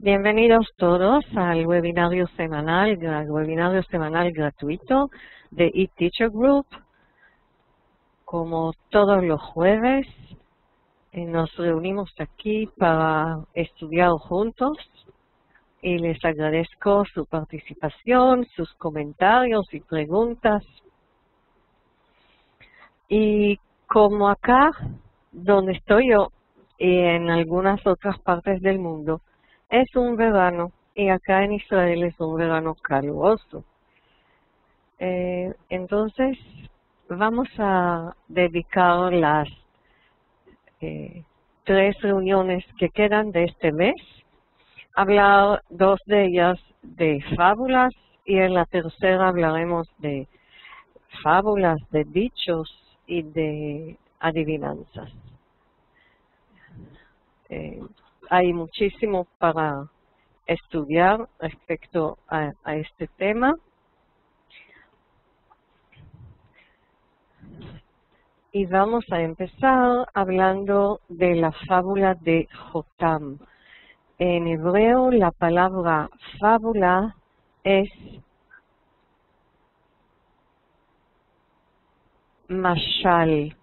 Bienvenidos todos al webinario semanal gratuito de eTeacher Group. Como todos los jueves, nos reunimos aquí para estudiar juntos y les agradezco su participación, sus comentarios y preguntas. Y como acá, donde estoy yo, y en algunas otras partes del mundo, es un verano, y acá en Israel es un verano caluroso. Entonces, vamos a dedicar las 3 reuniones que quedan de este mes, hablar 2 de ellas de fábulas, y en la tercera hablaremos de fábulas, de dichos y de adivinanzas. Hay muchísimo para estudiar respecto a este tema. Y vamos a empezar hablando de la fábula de Jotam. En hebreo la palabra fábula es mashal.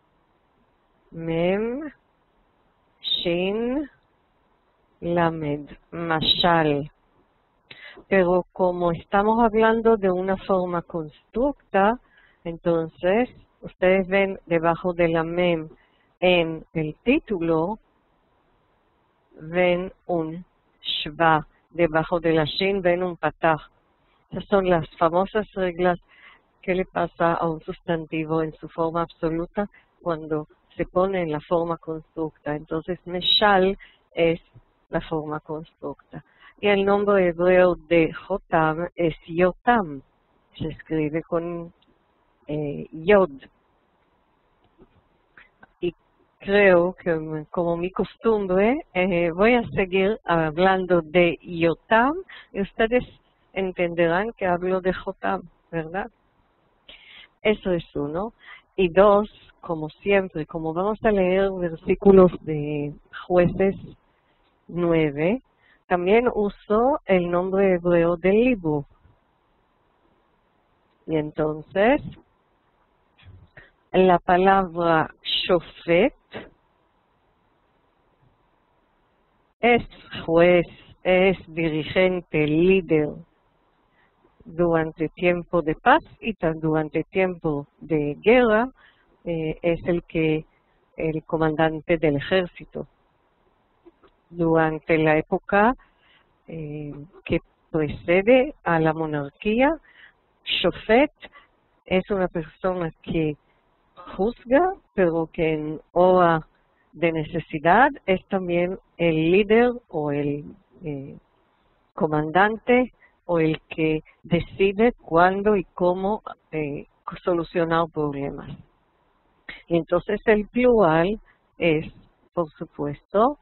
Mem, shin, lamed. Mashal. Pero como estamos hablando de una forma constructa, entonces ustedes ven debajo de la mem en el título, ven un shva. Debajo de la shin ven un patah. Esas son las famosas reglas que le pasa a un sustantivo en su forma absoluta cuando se pone en la forma constructa. Entonces, meshal es la forma constructa. Y el nombre hebreo de Jotam es Yotam. Se escribe con Yod. Y creo que, como mi costumbre, voy a seguir hablando de Yotam y ustedes entenderán que hablo de Jotam, ¿verdad? Eso es uno. Y 2, como siempre, como vamos a leer versículos de Jueces 9, también uso el nombre hebreo del libro. Y entonces, la palabra shofet es juez, es dirigente, líder durante tiempo de paz y durante tiempo de guerra, es el comandante del ejército. Durante la época que precede a la monarquía, Shofet es una persona que juzga, pero que en hora de necesidad es también el líder o el comandante o el que decide cuándo y cómo solucionar problemas. Y entonces el plural es, por supuesto,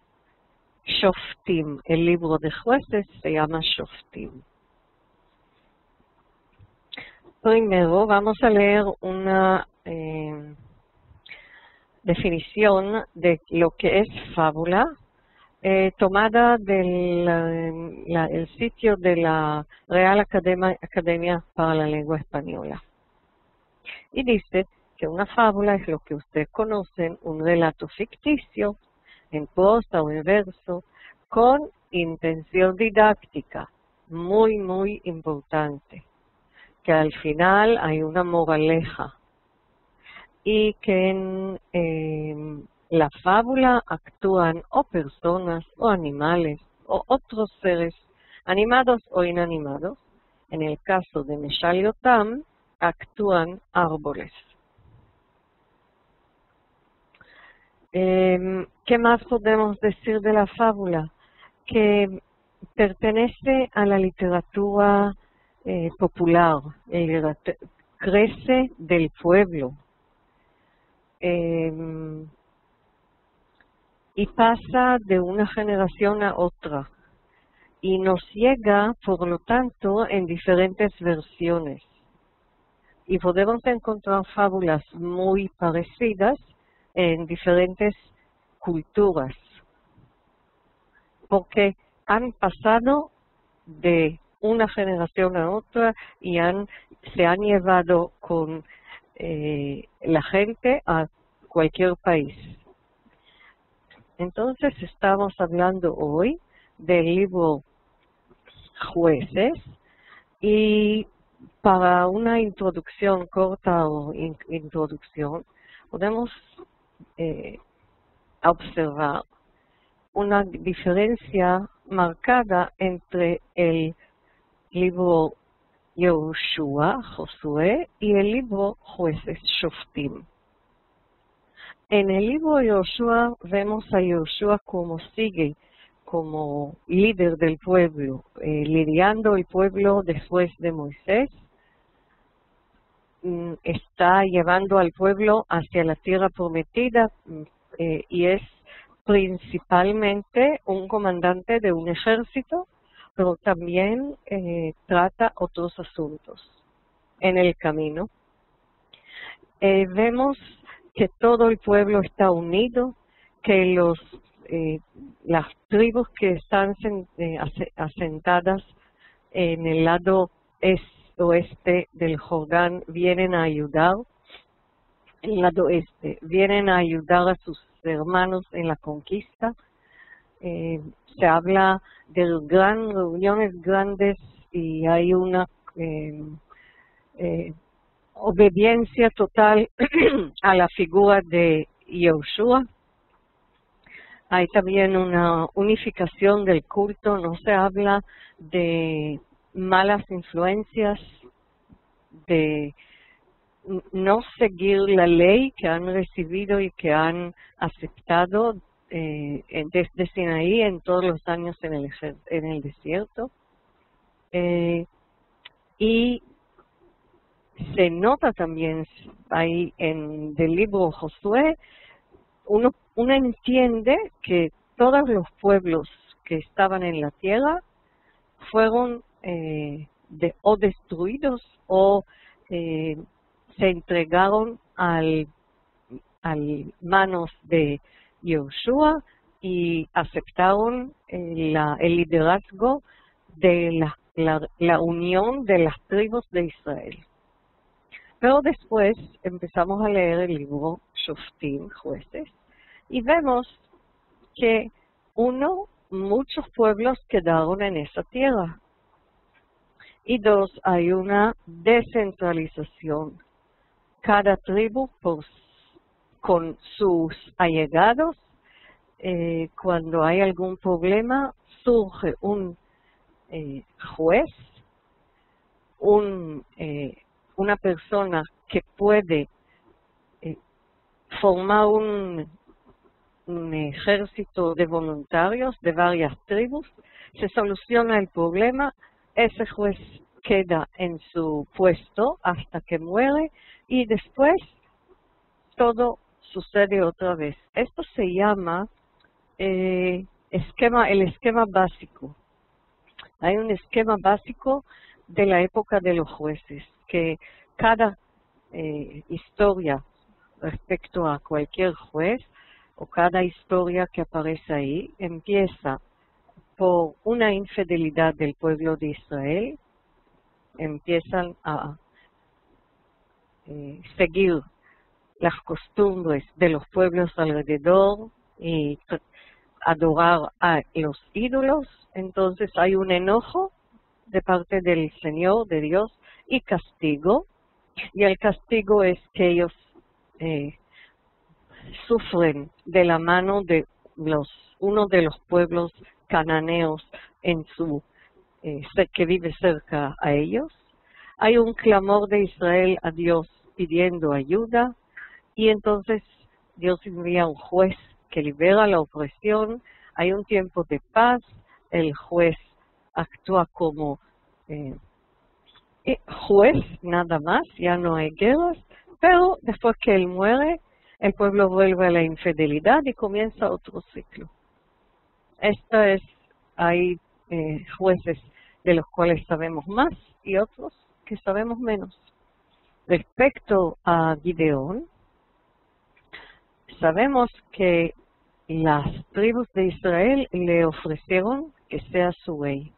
Shoftim. El libro de Jueces se llama Shoftim. Primero vamos a leer una definición de lo que es fábula, tomada del sitio de la Real Academia para la Lengua Española. Y dice que una fábula es lo que ustedes conocen, un relato ficticio, en prosa o en verso, con intención didáctica, muy, muy importante, que al final hay una moraleja, y que en la fábula actúan o personas o animales o otros seres animados o inanimados. En el caso de Meshal Yotam, actúan árboles. ¿Qué más podemos decir de la fábula? Que pertenece a la literatura popular, crece del pueblo. Y pasa de una generación a otra y nos llega, por lo tanto, en diferentes versiones. Y podemos encontrar fábulas muy parecidas en diferentes culturas, porque han pasado de una generación a otra y se han llevado con la gente a cualquier país. Entonces estamos hablando hoy del libro Jueces, y para una introducción corta o introducción podemos observar una diferencia marcada entre el libro Yehoshua, Josué, y el libro Jueces, Shoftim. En el libro Yehoshua vemos a Yehoshua como sigue, como líder del pueblo, liderando el pueblo después de Moisés. Está llevando al pueblo hacia la tierra prometida y es principalmente un comandante de un ejército, pero también trata otros asuntos en el camino. Vemos que todo el pueblo está unido, que las tribus que están asentadas en el lado oeste del Jordán vienen a ayudar, en el lado este, vienen a ayudar a sus hermanos en la conquista. Se habla de reuniones grandes y hay una obediencia total a la figura de Yehoshua. Hay también una unificación del culto, no se habla de malas influencias, de no seguir la ley que han recibido y que han aceptado desde Sinaí en todos los años en el desierto. Y se nota también ahí del libro Josué, uno entiende que todos los pueblos que estaban en la tierra fueron o destruidos o se entregaron al manos de Yehoshua y aceptaron el liderazgo de la unión de las tribus de Israel. Pero después empezamos a leer el libro Shoftim, Jueces, y vemos que muchos pueblos quedaron en esa tierra. Y dos, hay una descentralización. Cada tribu con sus allegados, cuando hay algún problema, surge un juez, una persona que puede formar un ejército de voluntarios de varias tribus, se soluciona el problema, ese juez queda en su puesto hasta que muere y después todo sucede otra vez. Esto se llama el esquema básico. Hay un esquema básico de la época de los jueces, que cada historia respecto a cualquier juez o cada historia que aparece ahí empieza por una infidelidad del pueblo de Israel, empiezan a seguir las costumbres de los pueblos alrededor y adorar a los ídolos. Entonces hay un enojo de parte del Señor, de Dios, y castigo. Y el castigo es que ellos sufren de la mano de uno de los pueblos cananeos que vive cerca a ellos. Hay un clamor de Israel a Dios pidiendo ayuda, y entonces Dios envía un juez que libera la opresión. Hay un tiempo de paz, el juez actúa como juez nada más, ya no hay guerras, pero después que él muere, el pueblo vuelve a la infidelidad y comienza otro ciclo. Hay jueces de los cuales sabemos más y otros que sabemos menos. Respecto a Gideón, sabemos que las tribus de Israel le ofrecieron que sea su rey.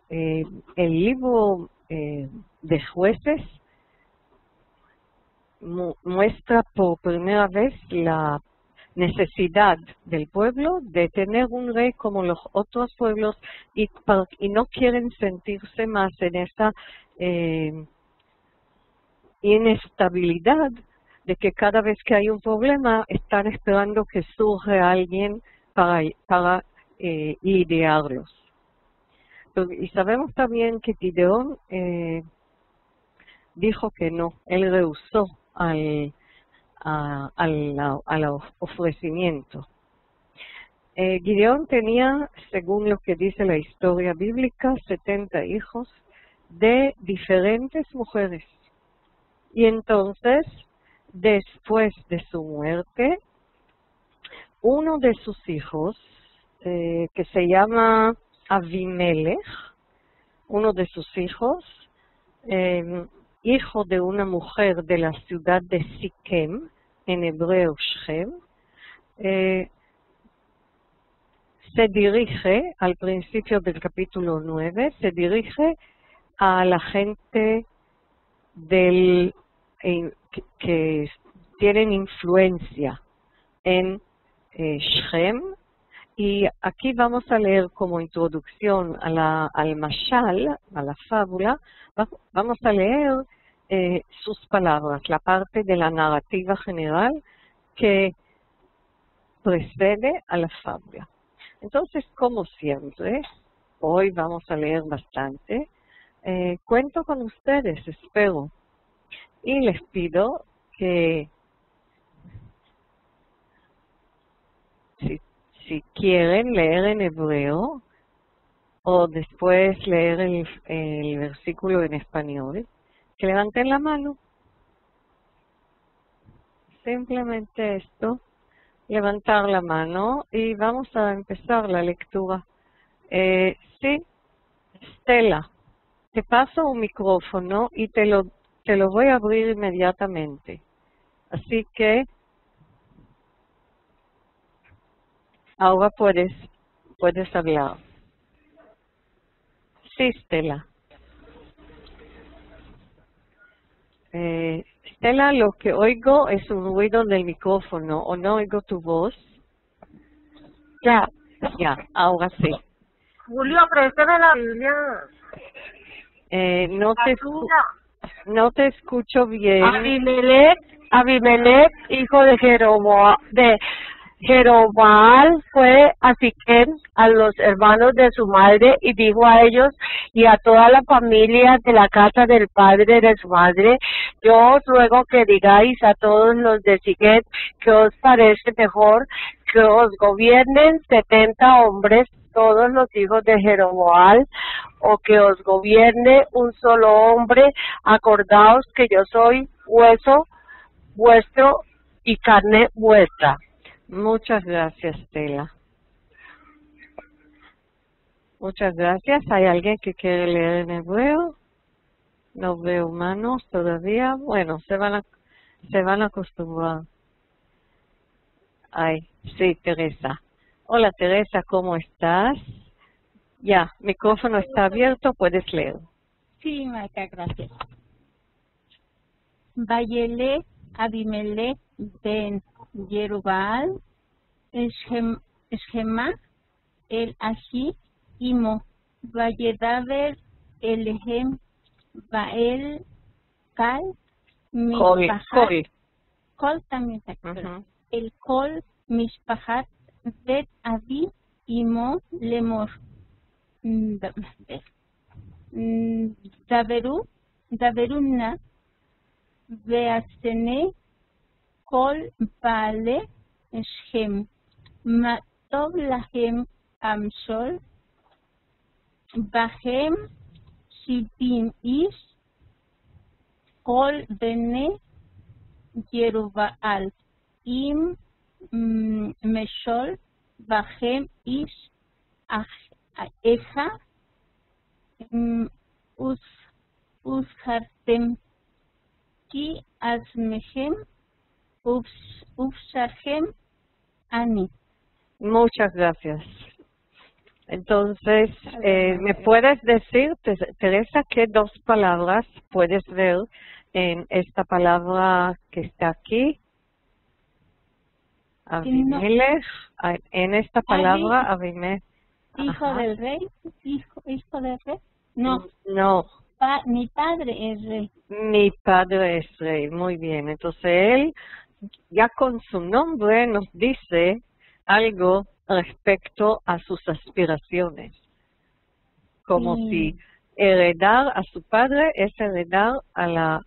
El libro de Jueces muestra por primera vez la necesidad del pueblo de tener un rey como los otros pueblos y no quieren sentirse más en esa inestabilidad de que cada vez que hay un problema están esperando que surja alguien para lidiarlos. Y sabemos también que Gideón dijo que no, él rehusó al ofrecimiento. Gideón tenía, según lo que dice la historia bíblica, 70 hijos de diferentes mujeres. Y entonces, después de su muerte, uno de sus hijos, que se llama Avimelech, uno de sus hijos, hijo de una mujer de la ciudad de Siquem, en hebreo Shem, se dirige, al principio del capítulo 9, se dirige a la gente que tienen influencia en Shem, y aquí vamos a leer como introducción al mashal, a la fábula, vamos a leer sus palabras, la parte de la narrativa general que precede a la fábula. Entonces, como siempre, hoy vamos a leer bastante. Cuento con ustedes, espero, y les pido que si quieren leer en hebreo o después leer el versículo en español, que levanten la mano. Simplemente esto, levantar la mano y vamos a empezar la lectura. Sí, Stella, te paso un micrófono y te lo voy a abrir inmediatamente. Así que ahora puedes hablar. Sí, Stella. Stella, lo que oigo es un ruido del micrófono, o no oigo tu voz. Ya. Ya, ahora sí. Julio, préstame la Biblia. No te escucho bien. Abimelech, hijo de Jerobal, fue a Siquem, a los hermanos de su madre, y dijo a ellos y a toda la familia de la casa del padre de su madre: yo os ruego que digáis a todos los de Siquem que os parece mejor que os gobiernen 70 hombres, todos los hijos de Jeroboam, o que os gobierne un solo hombre. Acordaos que yo soy hueso vuestro y carne vuestra. Muchas gracias, Stella. Muchas gracias. ¿Hay alguien que quiere leer en hebreo? No veo manos todavía. Bueno, se van a acostumbrar. Ay, sí, Teresa. Hola, Teresa, ¿cómo estás? Ya, micrófono está abierto, puedes leer. Sí, Marta, gracias. Vayele Abimelech ben Jerubal, Shema el Ashi, Imo, Vayedaber Elehem, Bael, Kal, Mishpahat, Kol también está aquí, el Kol, Mishpahat, Bet Abi, Imo, Lemor, Daveruna, Veasene, Kol Baale, Shem, Matov Lahem Amshol, Bahem Shibim Ish, Kol Bene Jerubal, Im Meshol, Bahem Ish, Eja, Ushartem Ki Azmehem, Ufsharhem Ani. Muchas gracias. Entonces, ¿me puedes decir, Teresa, qué dos palabras puedes ver en esta palabra que está aquí? Abimelech, en esta palabra, Abimelech. Hijo del rey, hijo del rey. No, No. Mi padre es rey. Mi padre es rey, muy bien. Entonces él, ya con su nombre, nos dice algo respecto a sus aspiraciones. Como si heredar a su padre es heredar a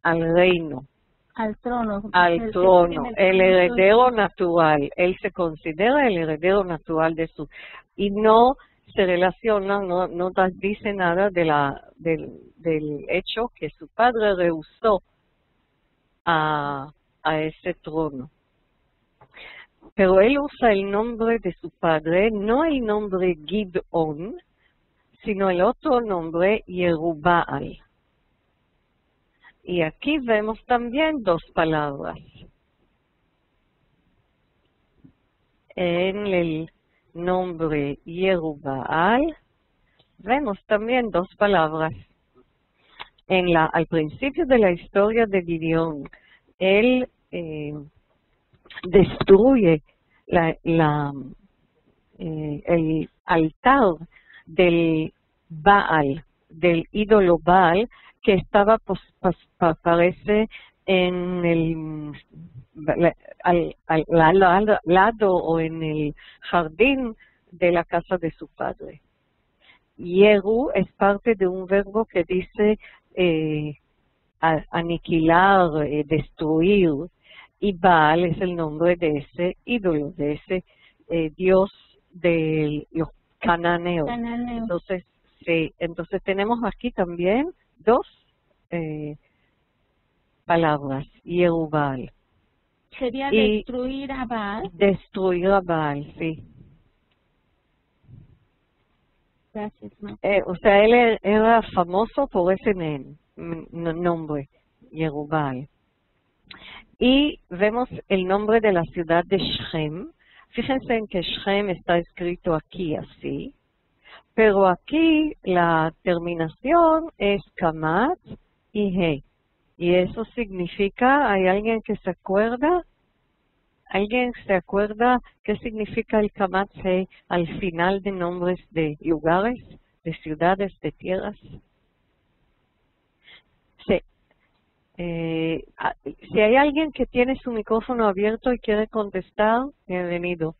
al reino. Al trono. Al trono, el heredero natural. Él se considera el heredero natural de su... Y no se relaciona, no dice nada del hecho que su padre rehusó a ese trono. Pero él usa el nombre de su padre, no el nombre Gidón, sino el otro nombre Yerubbaal. Y aquí vemos también dos palabras. En el nombre Yerubbaal vemos también dos palabras. Al principio de la historia de Gideón, él destruye el altar del Baal, del ídolo Baal, que estaba, parece, en el al lado o en el jardín de la casa de su padre. Yeru es parte de un verbo que dice aniquilar, destruir, y Baal es el nombre de ese ídolo, de ese dios de los cananeos. Entonces, sí, entonces tenemos aquí también dos palabras, Yerubbaal. Sería destruir a Baal. Destruir a Baal, sí. Gracias, ma. O sea, él era famoso por ese nombre, Yerubbaal. Y vemos el nombre de la ciudad de Shem. Fíjense en que Shem está escrito aquí así, pero aquí la terminación es Kamat y He. Y eso significa, ¿hay alguien que se acuerda? ¿Alguien se acuerda qué significa el Kamat He al final de nombres de lugares, de ciudades, de tierras? Sí. Si hay alguien que tiene su micrófono abierto y quiere contestar, bienvenido.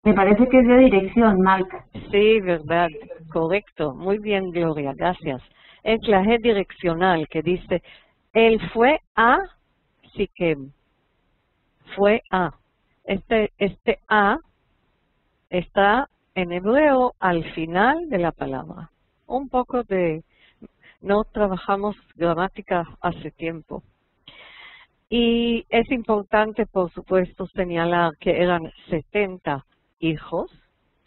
Me parece que es de dirección, Marc. Sí, verdad, correcto. Muy bien, Gloria, gracias. Es la G direccional que dice, él fue a Siquem. Fue a. Este a está en hebreo al final de la palabra. Un poco de... No trabajamos gramática hace tiempo. Y es importante, por supuesto, señalar que eran 70 hijos,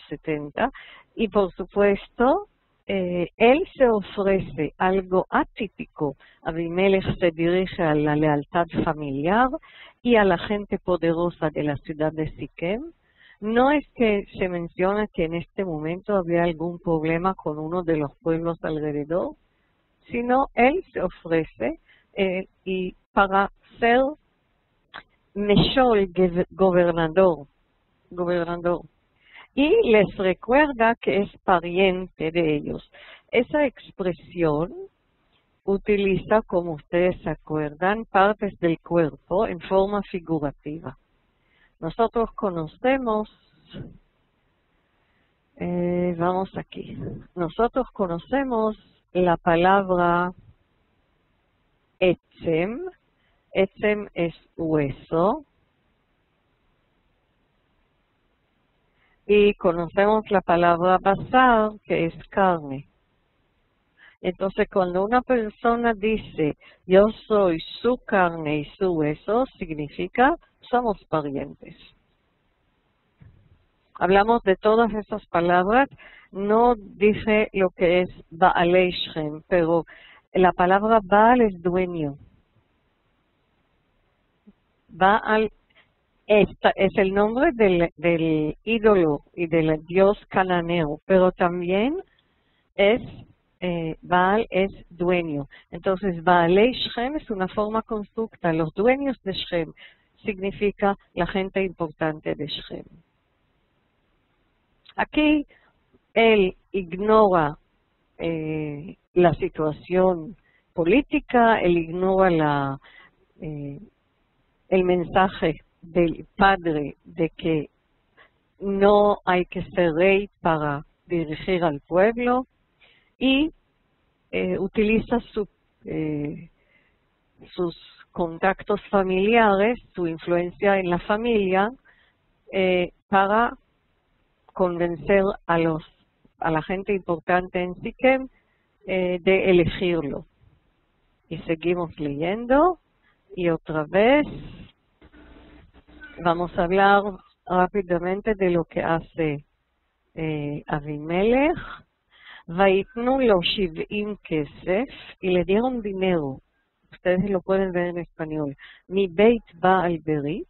70, y por supuesto, él se ofrece algo atípico. Abimelech se dirige a la lealtad familiar y a la gente poderosa de la ciudad de Siquem. No es que se menciona que en este momento había algún problema con uno de los pueblos alrededor, sino él se ofrece y para ser Meshol, gobernador. Y les recuerda que es pariente de ellos. Esa expresión utiliza, como ustedes se acuerdan, partes del cuerpo en forma figurativa. Nosotros conocemos, vamos aquí, nosotros conocemos la palabra etzem. Etzem es hueso. Y conocemos la palabra basar, que es carne. Entonces, cuando una persona dice, yo soy su carne y su hueso, significa, somos parientes. Hablamos de todas esas palabras, no dice lo que es Baalei Shem, pero la palabra Baal es dueño. Baal Es el nombre del ídolo y del dios cananeo, pero también es Baal es dueño. Entonces, Baalei Shem es una forma constructa. Los dueños de Shem significa la gente importante de Shem. Aquí él ignora la situación política, él ignora el mensaje del padre de que no hay que ser rey para dirigir al pueblo, y utiliza sus contactos familiares, su influencia en la familia, para convencer a la gente importante en Siquem de elegirlo. Y seguimos leyendo, y otra vez vamos a hablar rápidamente de lo que hace Avimelech. Vaitnu lo shiv'im kesef, y le dieron dinero, ustedes lo pueden ver en español, mi beit Baal berit,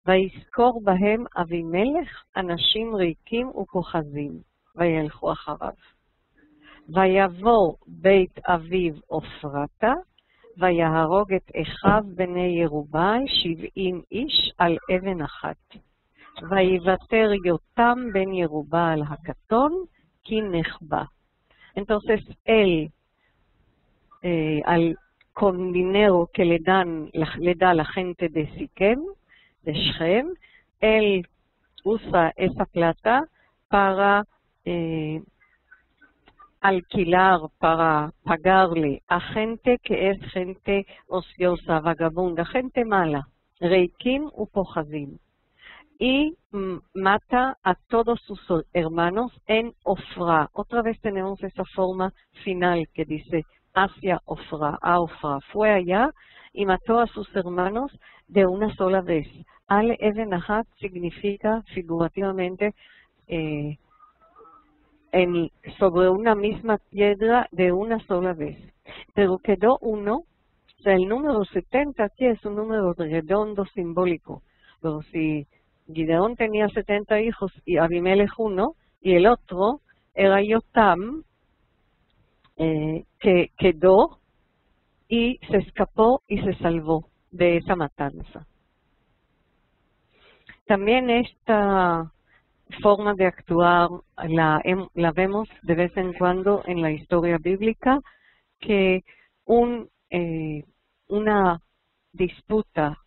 vaiskor bahem Avimelech anashim rikim ukojazim, vayelchu acharav. Vayavo beit aviv Ofrata, ויהרוג את אחיו בני ירובעל 70 איש על אבן אחת. ויוותר יותם בן ירובעל הקטון כי נחבא. Entonces él, con dinero que le da la gente de Siquem, de Shem, él usa esa plata para alquilar, para pagarle a gente que es gente ociosa, vagabunda, gente mala, reikim u pojazim, y mata a todos sus hermanos en Ofra. Otra vez tenemos esa forma final que dice hacia Ofra, a Ofra. Fue allá y mató a sus hermanos de una sola vez. Al Even Ahat significa figurativamente sobre una misma piedra de una sola vez. Pero quedó uno, o sea, el número 70 aquí es un número redondo simbólico. Pero si Gideón tenía 70 hijos y Abimelech uno, y el otro era Yotam, que quedó y se escapó y se salvó de esa matanza. También esta forma de actuar la vemos de vez en cuando en la historia bíblica, que una disputa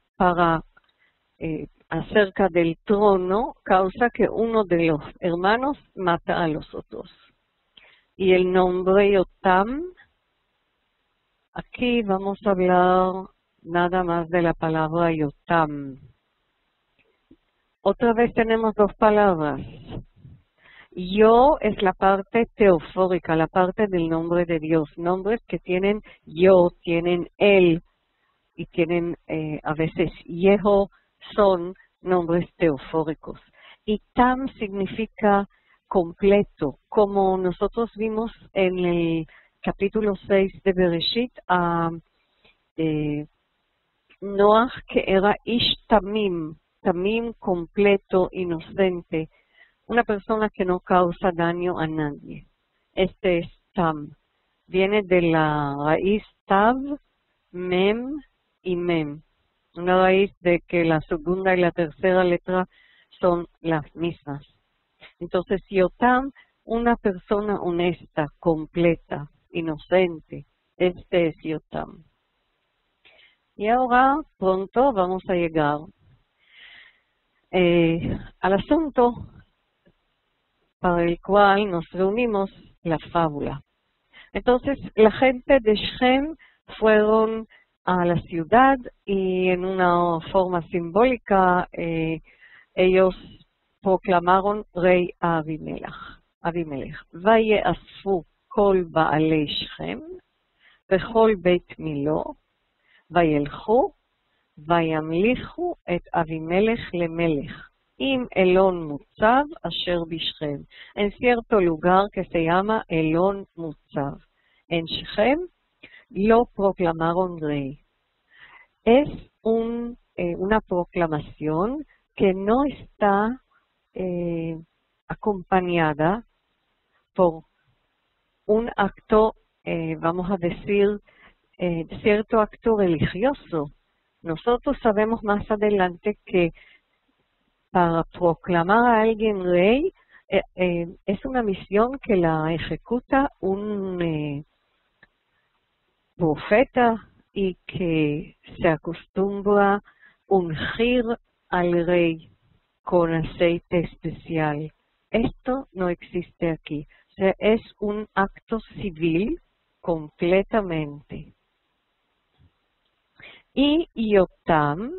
acerca del trono causa que uno de los hermanos mata a los otros. Y el nombre Yotam, aquí vamos a hablar nada más de la palabra Yotam. Otra vez tenemos dos palabras. Yo es la parte teofórica, la parte del nombre de Dios. Nombres que tienen yo, tienen él, y tienen a veces Yeho, son nombres teofóricos. Y Tam significa completo, como nosotros vimos en el capítulo 6 de Bereshit, a Noach, que era Ish Tamim, Tamim completo, inocente, una persona que no causa daño a nadie. Este es Tam. Viene de la raíz Tav, Mem y Mem. Una raíz de que la segunda y la tercera letra son las mismas. Entonces, Yotam, una persona honesta, completa, inocente. Este es Yotam. Y ahora pronto vamos a llegar al asunto para el cual nos reunimos, la fábula. Entonces, la gente de Shem fueron a la ciudad y en una forma simbólica ellos proclamaron rey a Avimelech. Vayeasfu kol baalei Shem vechol beit Milo vayelchu vayamlichu et Avimelech lemelech im Elon Mutzav asher bishchem, en cierto lugar que se llama Elon Mutzav. En Shem lo proclamaron rey. Es un una proclamación que no está acompañada por un acto, vamos a decir, cierto acto religioso. Nosotros sabemos más adelante que para proclamar a alguien rey es una misión que la ejecuta un profeta y que se acostumbra ungir al rey con aceite especial. Esto no existe aquí. O sea, es un acto civil completamente. Y Yotam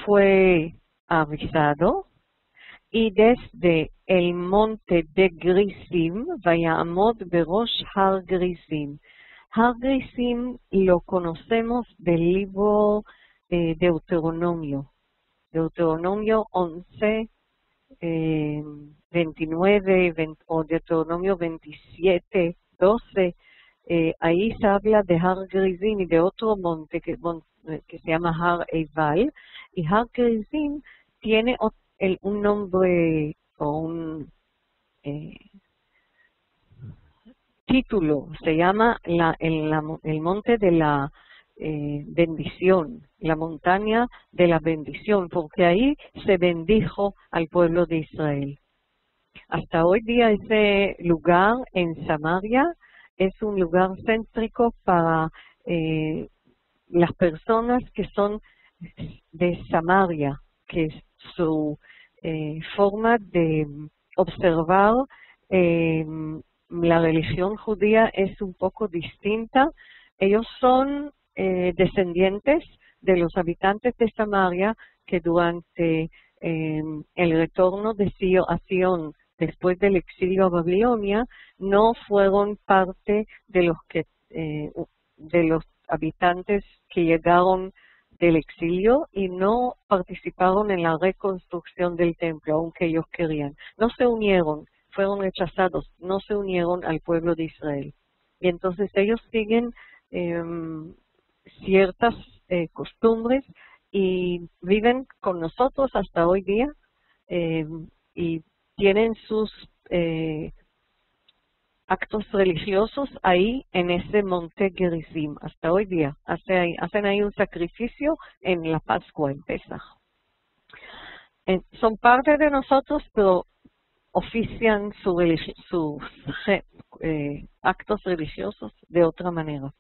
fue avisado y desde el monte de Grisim, Vayamod Berosh Har Grisim. Har Grisim lo conocemos del libro Deuteronomio. Deuteronomio 11, 29 o Deuteronomio 27, 12. Ahí se habla de Har Grisim y de otro monte que se llama Har Eival. Y Har Grisim tiene un nombre o un título, se llama el monte de la bendición, la montaña de la bendición, porque ahí se bendijo al pueblo de Israel. Hasta hoy día ese lugar en Samaria es un lugar céntrico para las personas que son de Samaria, que su forma de observar la religión judía es un poco distinta. Ellos son descendientes de los habitantes de Samaria que durante el retorno de Sion después del exilio a Babilonia no fueron parte de los habitantes que llegaron del exilio y no participaron en la reconstrucción del templo, aunque ellos querían. No se unieron, fueron rechazados, no se unieron al pueblo de Israel. Y entonces ellos siguen ciertas costumbres y viven con nosotros hasta hoy día y tienen sus actos religiosos ahí en ese monte Gerizim, hasta hoy día. Hacen ahí un sacrificio en la Pascua, en Pesaj. Son parte de nosotros, pero ofician sus actos religiosos de otra manera.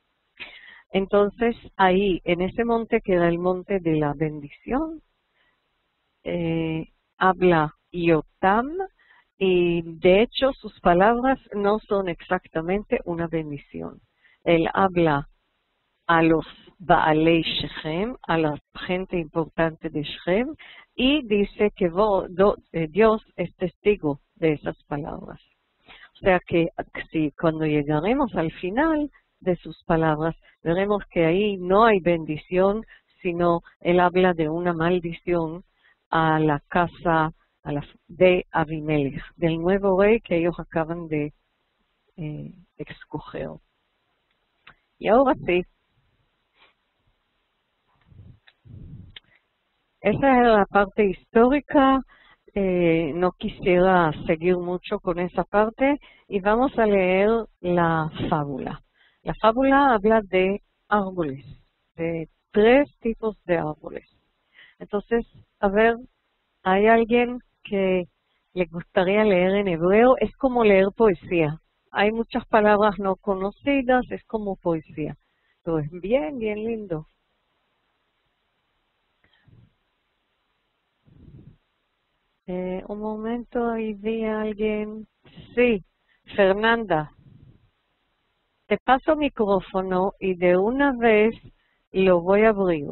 Entonces, ahí, en ese monte que era el monte de la bendición, habla Yotam, y de hecho sus palabras no son exactamente una bendición. Él habla a los Baalei Shechem, a la gente importante de Shechem, y dice que Dios es testigo de esas palabras. O sea que cuando llegaremos al final de sus palabras, veremos que ahí no hay bendición, sino él habla de una maldición a la casa de Abimelech, del nuevo rey que ellos acaban de escoger. Y ahora sí, esa es la parte histórica. No quisiera seguir mucho con esa parte y vamos a leer la fábula. La fábula habla de árboles, de 3 tipos de árboles. Entonces, a ver, ¿hay alguien que le gustaría leer en hebreo? Es como leer poesía. Hay muchas palabras no conocidas, es como poesía. Pero es bien, bien lindo. Un momento, ahí vi a alguien. Sí, Fernanda. Te paso micrófono y de una vez lo voy a abrir.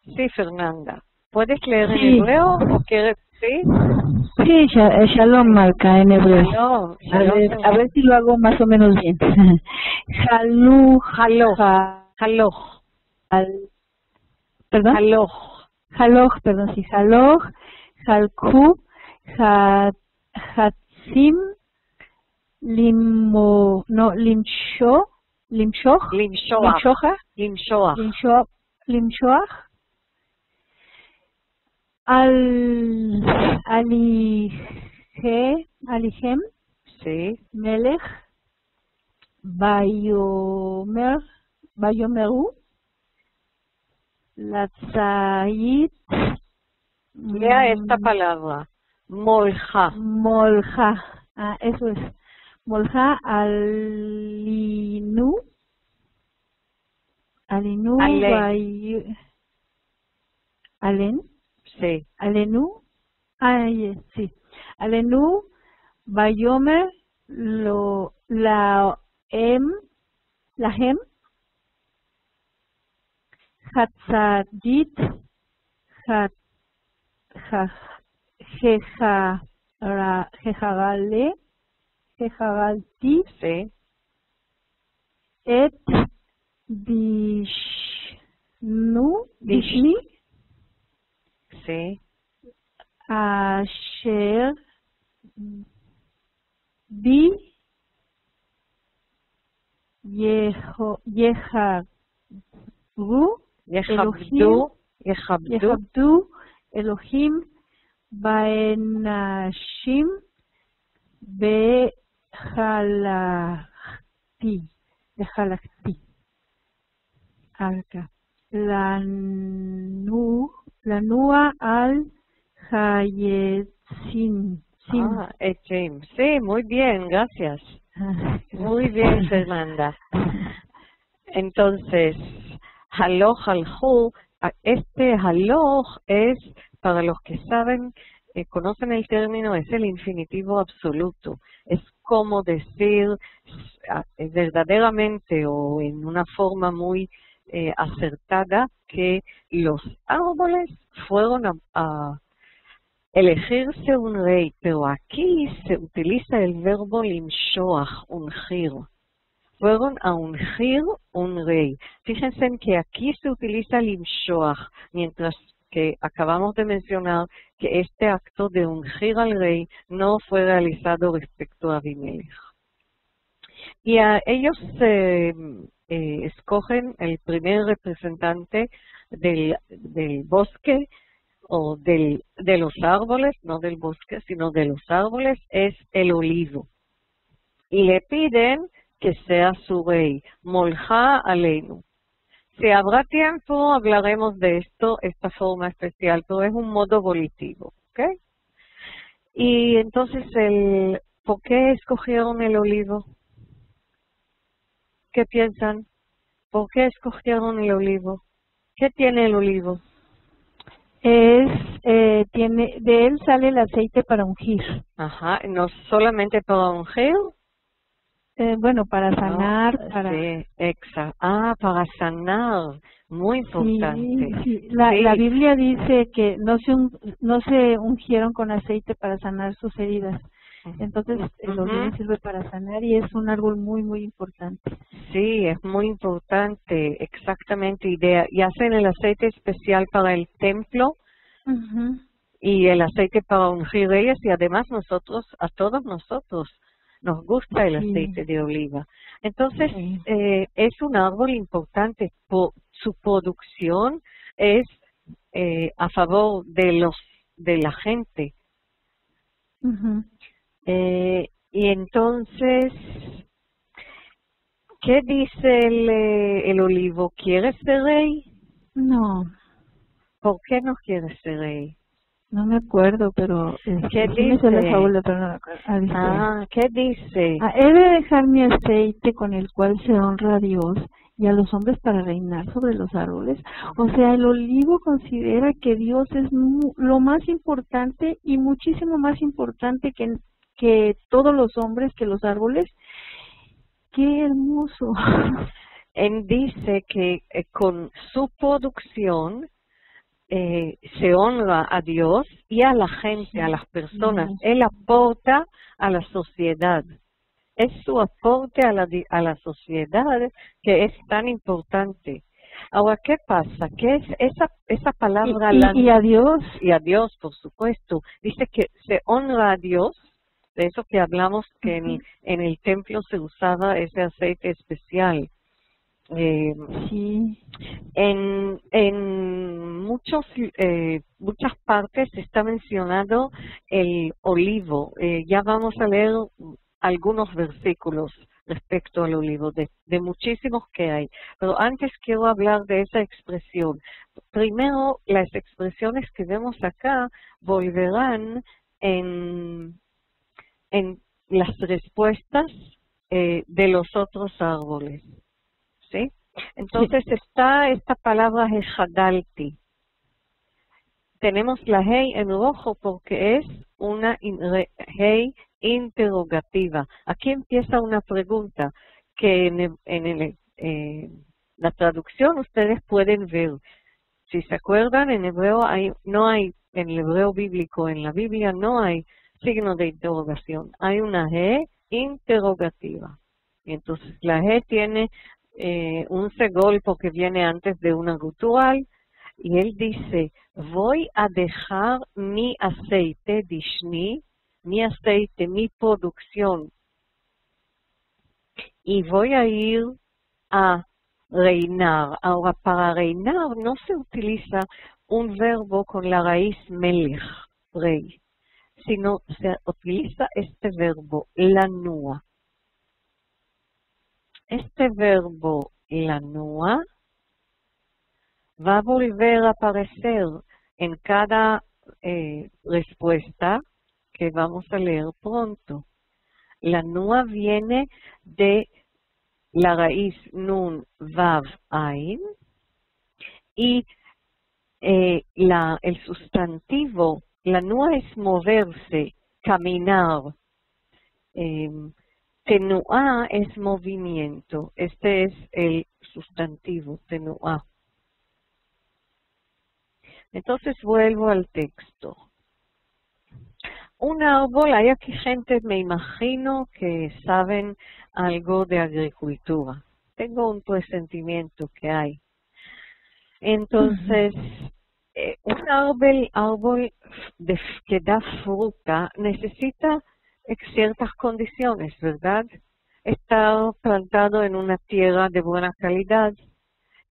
Sí, Fernanda. ¿Puedes leer en hebreo o quieres? ¿Sí? Sí, Shalom Malka en hebreo. Shalom. A ver si lo hago más o menos bien. Haloch. ¿Perdón? Haloch, perdón, sí. Haloch, Halku, Hatsim, Limshoch, Alihem, Sí. Melech, Bayomeru, Latzait, Lea esta palabra. Molja. Molja, eso es, Molja, Alinu, Alen. Alen, Sí. Alenu, sí, Alenu, Bayomer, Lahem, Hatzadit, Jejagalti, Sí. Et Dishni, Sí. Asher Bi Yehabdu Elohim Baenashim Behalakti Arca Lanua al Hayetzin. Echim. Sí, muy bien, gracias. Muy bien, Fernanda. Entonces, Haloch Alhu, este Haloch es, para los que saben, conocen el término, es el infinitivo absoluto. Es como decir verdaderamente o en una forma muy acertada que los árboles fueron a elegirse un rey, pero aquí se utiliza el verbo limshoach, ungir. Fueron a ungir un rey. Fíjense en que aquí se utiliza limshoach, mientras que acabamos de mencionar que este acto de ungir al rey no fue realizado respecto a Abimelech. Y a ellos escogen el primer representante del bosque o de los árboles, no del bosque, sino de los árboles, es el olivo. Y le piden que sea su rey, Molja Aleinu. Si habrá tiempo, hablaremos de esto, esta forma especial, pero es un modo volitivo, ¿ok? Y entonces, ¿por qué escogieron el olivo? ¿Qué piensan? ¿Por qué escogieron el olivo? ¿Qué tiene el olivo? De él sale el aceite para ungir. Ajá, no solamente para ungir. Bueno, para sanar, no, para... Sí, exacto. Para sanar, muy importante. Sí. La Biblia dice que no se ungieron con aceite para sanar sus heridas. Entonces, el olivo sirve para sanar y es un árbol muy, muy importante. Sí, es muy importante, exactamente. Y hacen el aceite especial para el templo y el aceite para ungir reyes, y además a todos nosotros, nos gusta el aceite de oliva. Entonces, es un árbol importante. Su producción es a favor de la gente. Y entonces, ¿qué dice el olivo? ¿Quiere ser rey? No. ¿Por qué no quiere ser rey? No me acuerdo, pero ¿qué sí dice? me la fábula, pero no me acuerdo. ¿Qué dice? He de dejar mi aceite con el cual se honra a Dios y a los hombres para reinar sobre los árboles. O sea, el olivo considera que Dios es lo más importante y muchísimo más importante que todos los hombres, que los árboles. ¡Qué hermoso! Él dice que con su producción se honra a Dios y a la gente, a las personas. Él aporta a la sociedad. Es su aporte a la sociedad que es tan importante. Ahora, ¿qué pasa? ¿Qué es esa palabra? Y a Dios. Y a Dios, por supuesto. Dice que se honra a Dios. De eso que hablamos, que en el templo se usaba ese aceite especial. Sí. En muchas partes está mencionado el olivo. Ya vamos a leer algunos versículos respecto al olivo, de muchísimos que hay. Pero antes quiero hablar de esa expresión. Primero, las expresiones que vemos acá volverán en las respuestas de los otros árboles. ¿Sí? Entonces está esta palabra hejadalti. Tenemos la hey en rojo porque es una hey interrogativa. Aquí empieza una pregunta que en la traducción ustedes pueden ver. Si se acuerdan, en hebreo no hay, en el hebreo bíblico, en la Biblia no hay signo de interrogación. Hay una he interrogativa. Y entonces la he tiene un segol porque viene antes de una gutural, y él dice, voy a dejar mi aceite dishni, mi aceite, mi producción, y voy a ir a reinar. Ahora, para reinar no se utiliza un verbo con la raíz melech, rey, sino se utiliza este verbo, lanua. Este verbo, lanua, va a volver a aparecer en cada respuesta que vamos a leer pronto. Lanua viene de la raíz nun, vav, ain, y el sustantivo, lanua es moverse, caminar, tenuá es movimiento. Este es el sustantivo, tenuá. Entonces vuelvo al texto. Un árbol, hay aquí gente, me imagino, que saben algo de agricultura. Tengo un presentimiento que hay. Entonces, un árbol que da fruta necesita ciertas condiciones, ¿verdad? Estar plantado en una tierra de buena calidad,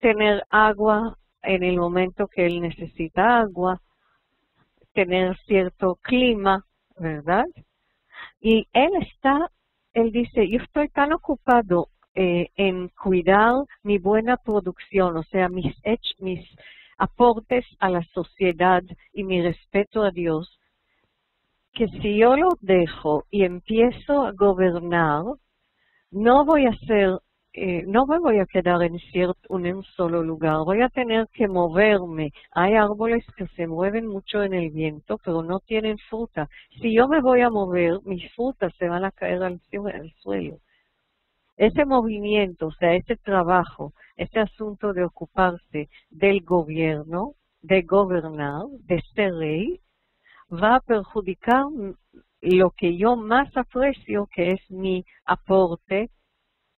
tener agua en el momento que él necesita agua, tener cierto clima, ¿verdad? Y él dice, yo estoy tan ocupado en cuidar mi buena producción, o sea, mis aportes a la sociedad y mi respeto a Dios, que si yo lo dejo y empiezo a gobernar, no voy me voy a quedar en un solo lugar, voy a tener que moverme. Hay árboles que se mueven mucho en el viento, pero no tienen fruta. Si yo me voy a mover, mis frutas se van a caer al suelo. Ese movimiento, o sea, ese trabajo, ese asunto de ocuparse del gobierno, de gobernar, de ser rey, va a perjudicar lo que yo más aprecio, que es mi aporte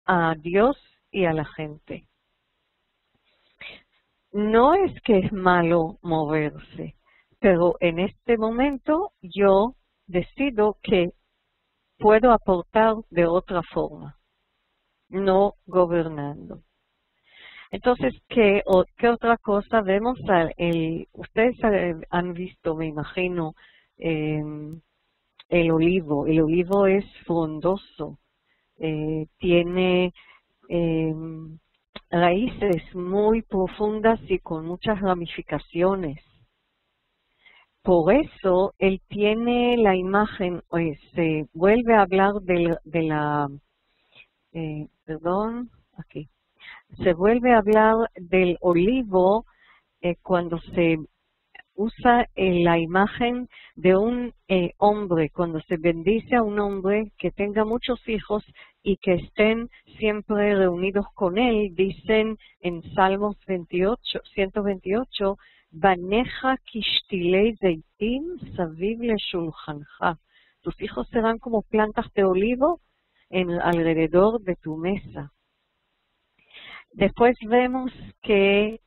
a Dios y a la gente. No es que es malo moverse, pero en este momento yo decido que puedo aportar de otra forma, no gobernando. Entonces, ¿qué otra cosa vemos? Ustedes han visto, me imagino, el olivo. El olivo es frondoso. Tiene raíces muy profundas y con muchas ramificaciones. Por eso él tiene la imagen, se vuelve a hablar se vuelve a hablar del olivo cuando se usa la imagen de un hombre, cuando se bendice a un hombre que tenga muchos hijos y que estén siempre reunidos con él. Dicen en Salmos 128, Baneja kishtilei zeitim saviv leshulchancha. Tus hijos serán como plantas de olivo alrededor de tu mesa. Después vemos que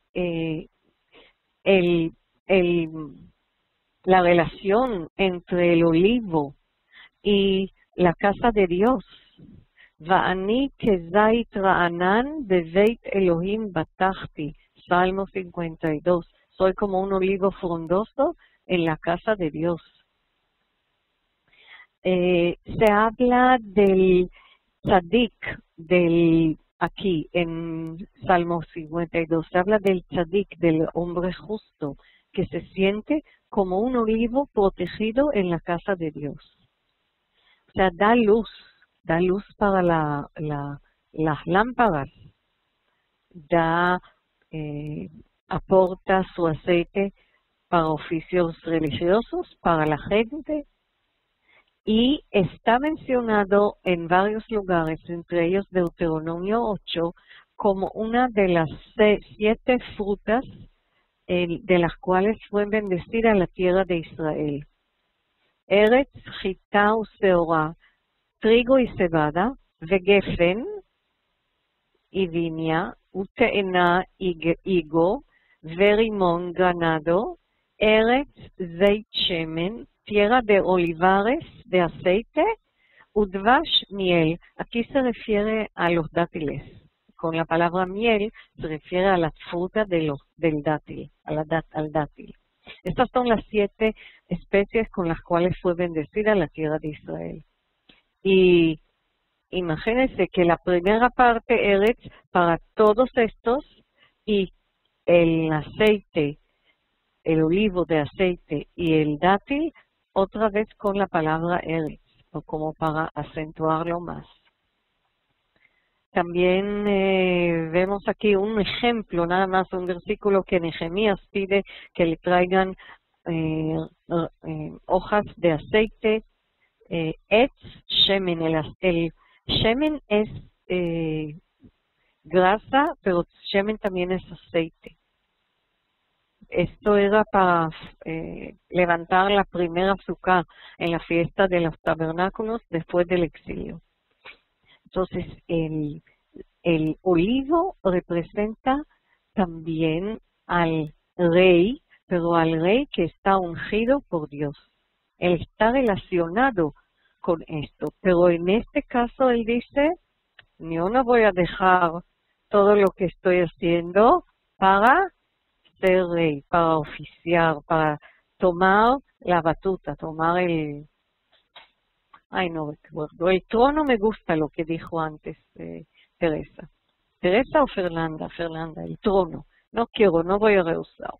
la relación entre el olivo y la casa de Dios ואני כזית רענן בבית אלוהים בטחתי. Salmo 52. Soy como un olivo frondoso en la casa de Dios. Se habla del tzadik, aquí en Salmo 52, se habla del tzadik, del hombre justo, que se siente como un olivo protegido en la casa de Dios. O sea, da luz para las lámparas, aporta su aceite para oficios religiosos, para la gente, y está mencionado en varios lugares, entre ellos Deuteronomio 8, como una de las 7 frutas de las cuales fue bendecida la tierra de Israel. Eretz, Chita u Seora, trigo y cebada, vegefen y viña, uteena higo, verimón ganado, Eretz, Zeit shemen, tierra de olivares, de aceite, udvash miel. Aquí se refiere a los dátiles. Con la palabra miel se refiere a la fruta del dátil, al dátil. Estas son las 7 especies con las cuales fue bendecida la tierra de Israel. Y imagínense que la primera parte Eretz para todos estos y el aceite, el olivo de aceite y el dátil, otra vez con la palabra Eretz, o como para acentuarlo más. También vemos aquí un ejemplo, nada más un versículo que Nehemías pide que le traigan hojas de aceite, etz shemen. El shemen es grasa, pero shemen también es aceite. Esto era para levantar la primera azúcar en la fiesta de los tabernáculos después del exilio. Entonces, el olivo representa también al rey, pero al rey que está ungido por Dios. Él está relacionado con esto, pero en este caso él dice, yo no voy a dejar todo lo que estoy haciendo para ser rey, para oficiar, para tomar la batuta, tomar el... Ay, no recuerdo. El trono me gusta lo que dijo antes Teresa. ¿Teresa o Fernanda? Fernanda, el trono. No quiero, no voy a rehusar.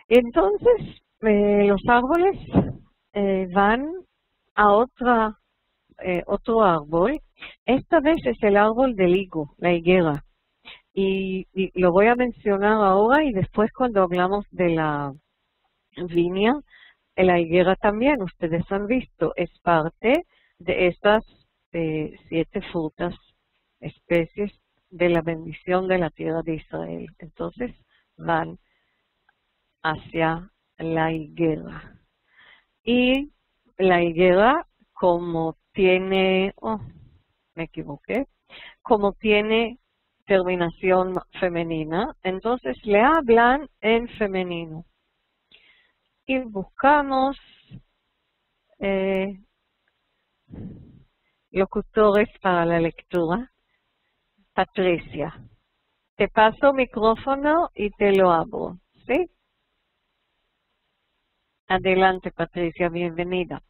Entonces, los árboles van a otro árbol. Esta vez es el árbol del higo, la higuera. Y lo voy a mencionar ahora y después cuando hablamos de la viña, la higuera también, ustedes han visto, es parte de estas 7 frutas, especies de la bendición de la tierra de Israel. Entonces van hacia la higuera. Y la higuera, como tiene, me equivoqué, como tiene terminación femenina, entonces le hablan en femenino. Y buscamos locutores para la lectura. Patricia, te paso micrófono y te lo abro, ¿sí? Adelante, Patricia, bienvenida.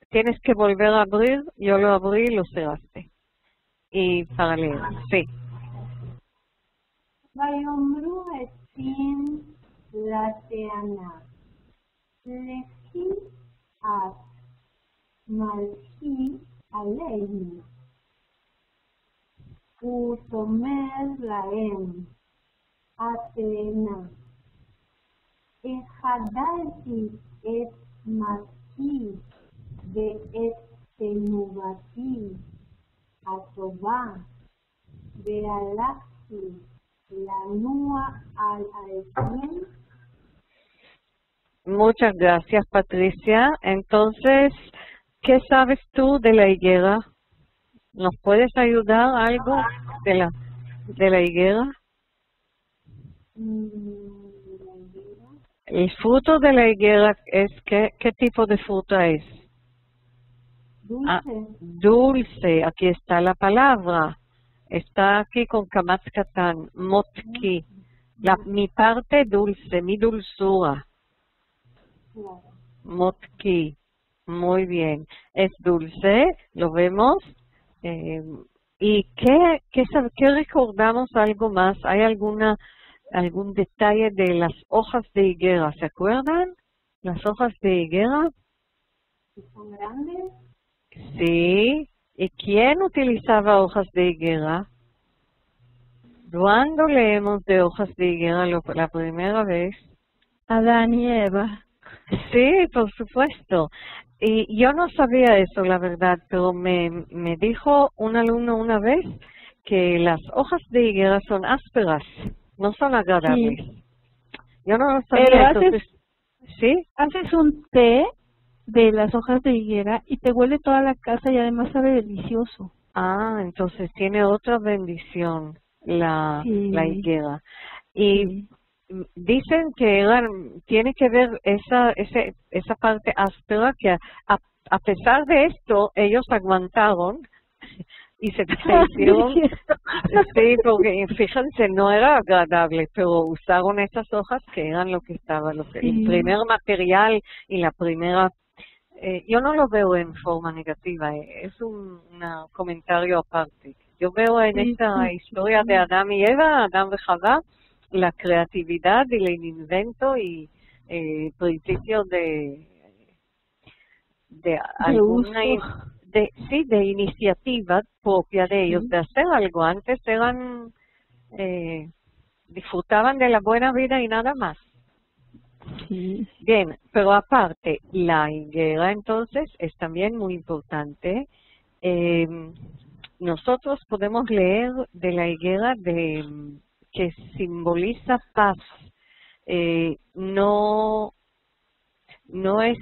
Tienes que volver a abrir, yo lo abrí y lo cerraste. Y para leer, sí. ויאמרו עצים לתאנה, לכי את מלכי עלינו, ותאמר להם התאנה, החדלתי את מלכי ואת תנובתי הטובה, והלכתי לנוע על העצים. Muchas gracias, Patricia. Entonces, ¿qué sabes tú de la higuera? ¿Nos puedes ayudar algo de la higuera? El fruto de la higuera es, ¿qué tipo de fruta es? Ah, dulce, aquí está la palabra. Está aquí con kamatz katán, motki. Mi parte dulce, mi dulzura. Motki. Muy bien. Es dulce, lo vemos. Eh, ¿Y qué recordamos algo más? ¿Hay algún detalle de las hojas de higuera? ¿Se acuerdan? Las hojas de higuera. ¿Son grandes? Sí. ¿Y quién utilizaba hojas de higuera? ¿Cuándo leemos de hojas de higuera la primera vez? Adán y Eva. Sí, por supuesto. Y yo no sabía eso, la verdad, pero me dijo un alumno una vez que las hojas de higuera son ásperas, no son agradables. Sí. Yo no lo Pero sabía, entonces, ¿sí? haces un té de las hojas de higuera y te huele toda la casa y además sabe delicioso. Ah, entonces tiene otra bendición la Sí. higuera. Y Sí. dicen que tiene que ver esa parte áspera que a pesar de esto ellos aguantaron y se hicieron, sí, porque fíjense, no era agradable, pero usaron esas hojas que eran lo que estaba, el primer material y la primera. Yo no lo veo en forma negativa, es un comentario aparte. Yo veo en esta historia de Adán y Eva, Adán y Jabá, la creatividad y el invento y principio de alguna de iniciativa propia de ellos, de hacer algo. Antes disfrutaban de la buena vida y nada más. Sí. Bien, pero aparte, la higuera entonces es también muy importante. Nosotros podemos leer de la higuera que simboliza paz. No es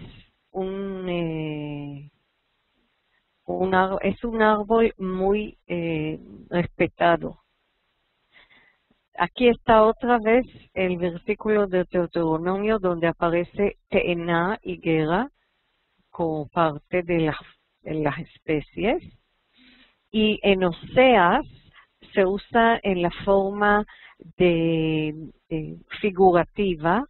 es un árbol muy respetado. Aquí está otra vez el versículo de Deuteronomio donde aparece te'ená, higuera, como parte de las especies. Y en Oseas se usa en la forma de figurativa.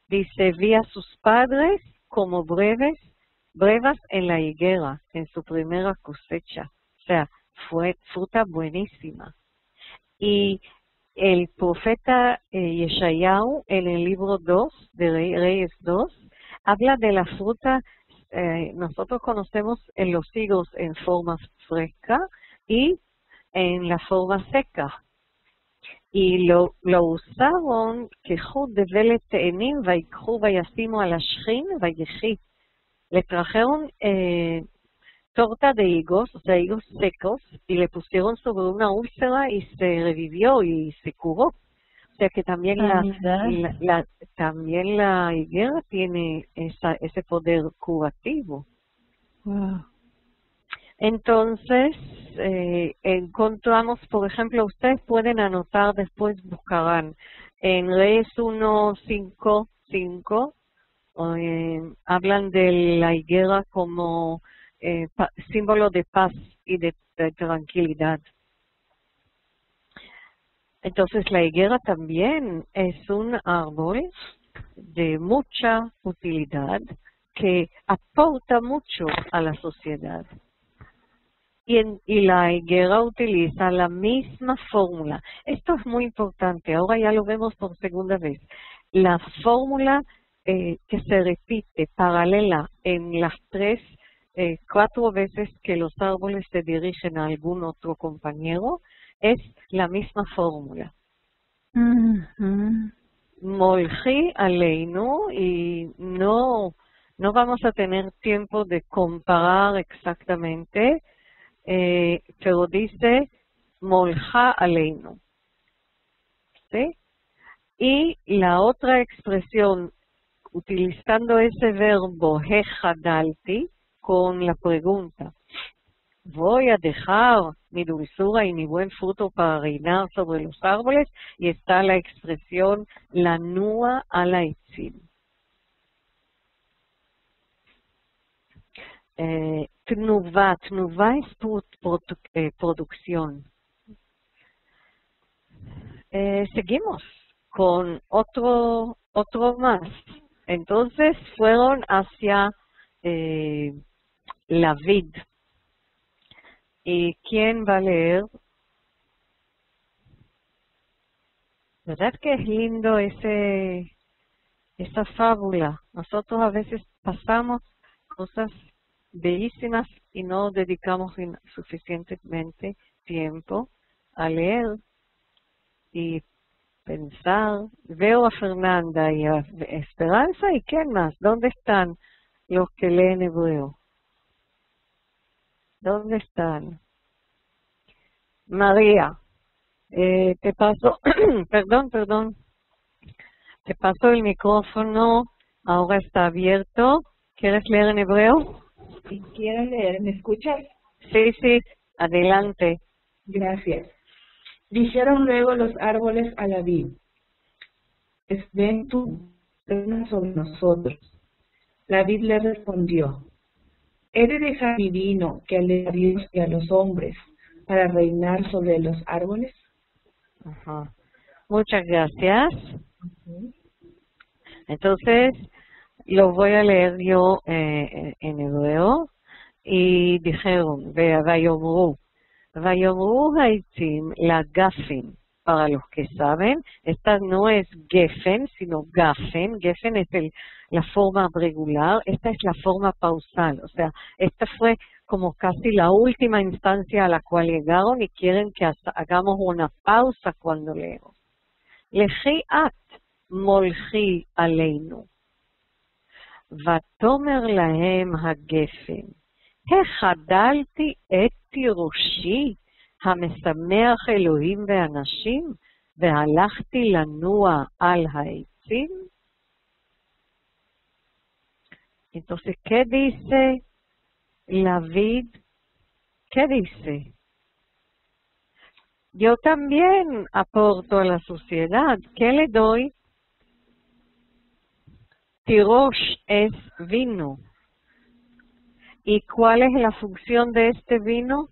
Dice, vi a sus padres como brevas en la higuera, en su primera cosecha. O sea, fue fruta buenísima. Y el profeta Yeshayahu, en el libro 2, de Reyes 2, habla de la fruta. Nosotros conocemos en los higos en forma fresca y en la forma seca. Y lo usaron que de vele te'enim vayikhu vayasimu al ashchin vayechi. Le trajeron torta de higos, o sea, higos secos, y le pusieron sobre una úlcera y se revivió y se curó. O sea que también también la higuera tiene ese poder curativo. Wow. Entonces, encontramos, por ejemplo, ustedes pueden anotar, después buscarán en Reyes 1:5 hablan de la higuera como símbolo de paz y de tranquilidad. Entonces la higuera también es un árbol de mucha utilidad que aporta mucho a la sociedad. Y la higuera utiliza la misma fórmula. Esto es muy importante, ahora ya lo vemos por segunda vez. La fórmula que se repite paralela en las 4 veces que los árboles se dirigen a algún otro compañero, es la misma fórmula. Molji aleinu, y no vamos a tener tiempo de comparar exactamente, pero dice molja aleinu. ¿Sí? Y la otra expresión, utilizando ese verbo hejadalti con la pregunta, voy a dejar mi dulzura y mi buen fruto para reinar sobre los árboles, y está la expresión lanúa al aitzim. Tnuva. Tnuva es producción. Seguimos con otro más. Entonces fueron hacia la vid. ¿Y quién va a leer? ¿Verdad que es lindo esa fábula? Nosotros a veces pasamos cosas bellísimas y no dedicamos suficientemente tiempo a leer y pensar. Veo a Fernanda y a Esperanza, ¿y quién más? ¿Dónde están los que leen hebreo? ¿Dónde están? María, te paso, perdón, te paso el micrófono, ahora está abierto. ¿Quieres leer en hebreo? Si quiero leer, ¿me escuchas? Sí, adelante. Gracias. Dijeron luego los árboles a la vid: ven tú, reina sobre nosotros. La vid le respondió: ¿he de dejar mi vino que ale a Dios y a los hombres para reinar sobre los árboles? Ajá. Muchas gracias. Entonces, lo voy a leer yo en hebreo. Y dijeron, vayomru haitzim la gafin. Para los que saben, esta no es gefen, sino gafen. Gefen es la forma regular, esta es la forma pausal. O sea, esta fue como casi la última instancia a la cual llegaron y quieren que hagamos una pausa cuando leemos. Lechi at molchi aleinu. Vatomer lahem hagefen. החדלתי את תירושי המשמח אלוהים ואנשים והלכתי לנוע על העצים? Entonces, ¿qué dice la vid? ¿Qué dice? Yo también aporto a la sociedad. ¿Qué le doy? Tirosh es vino. ¿Y cuál es la función de este vino?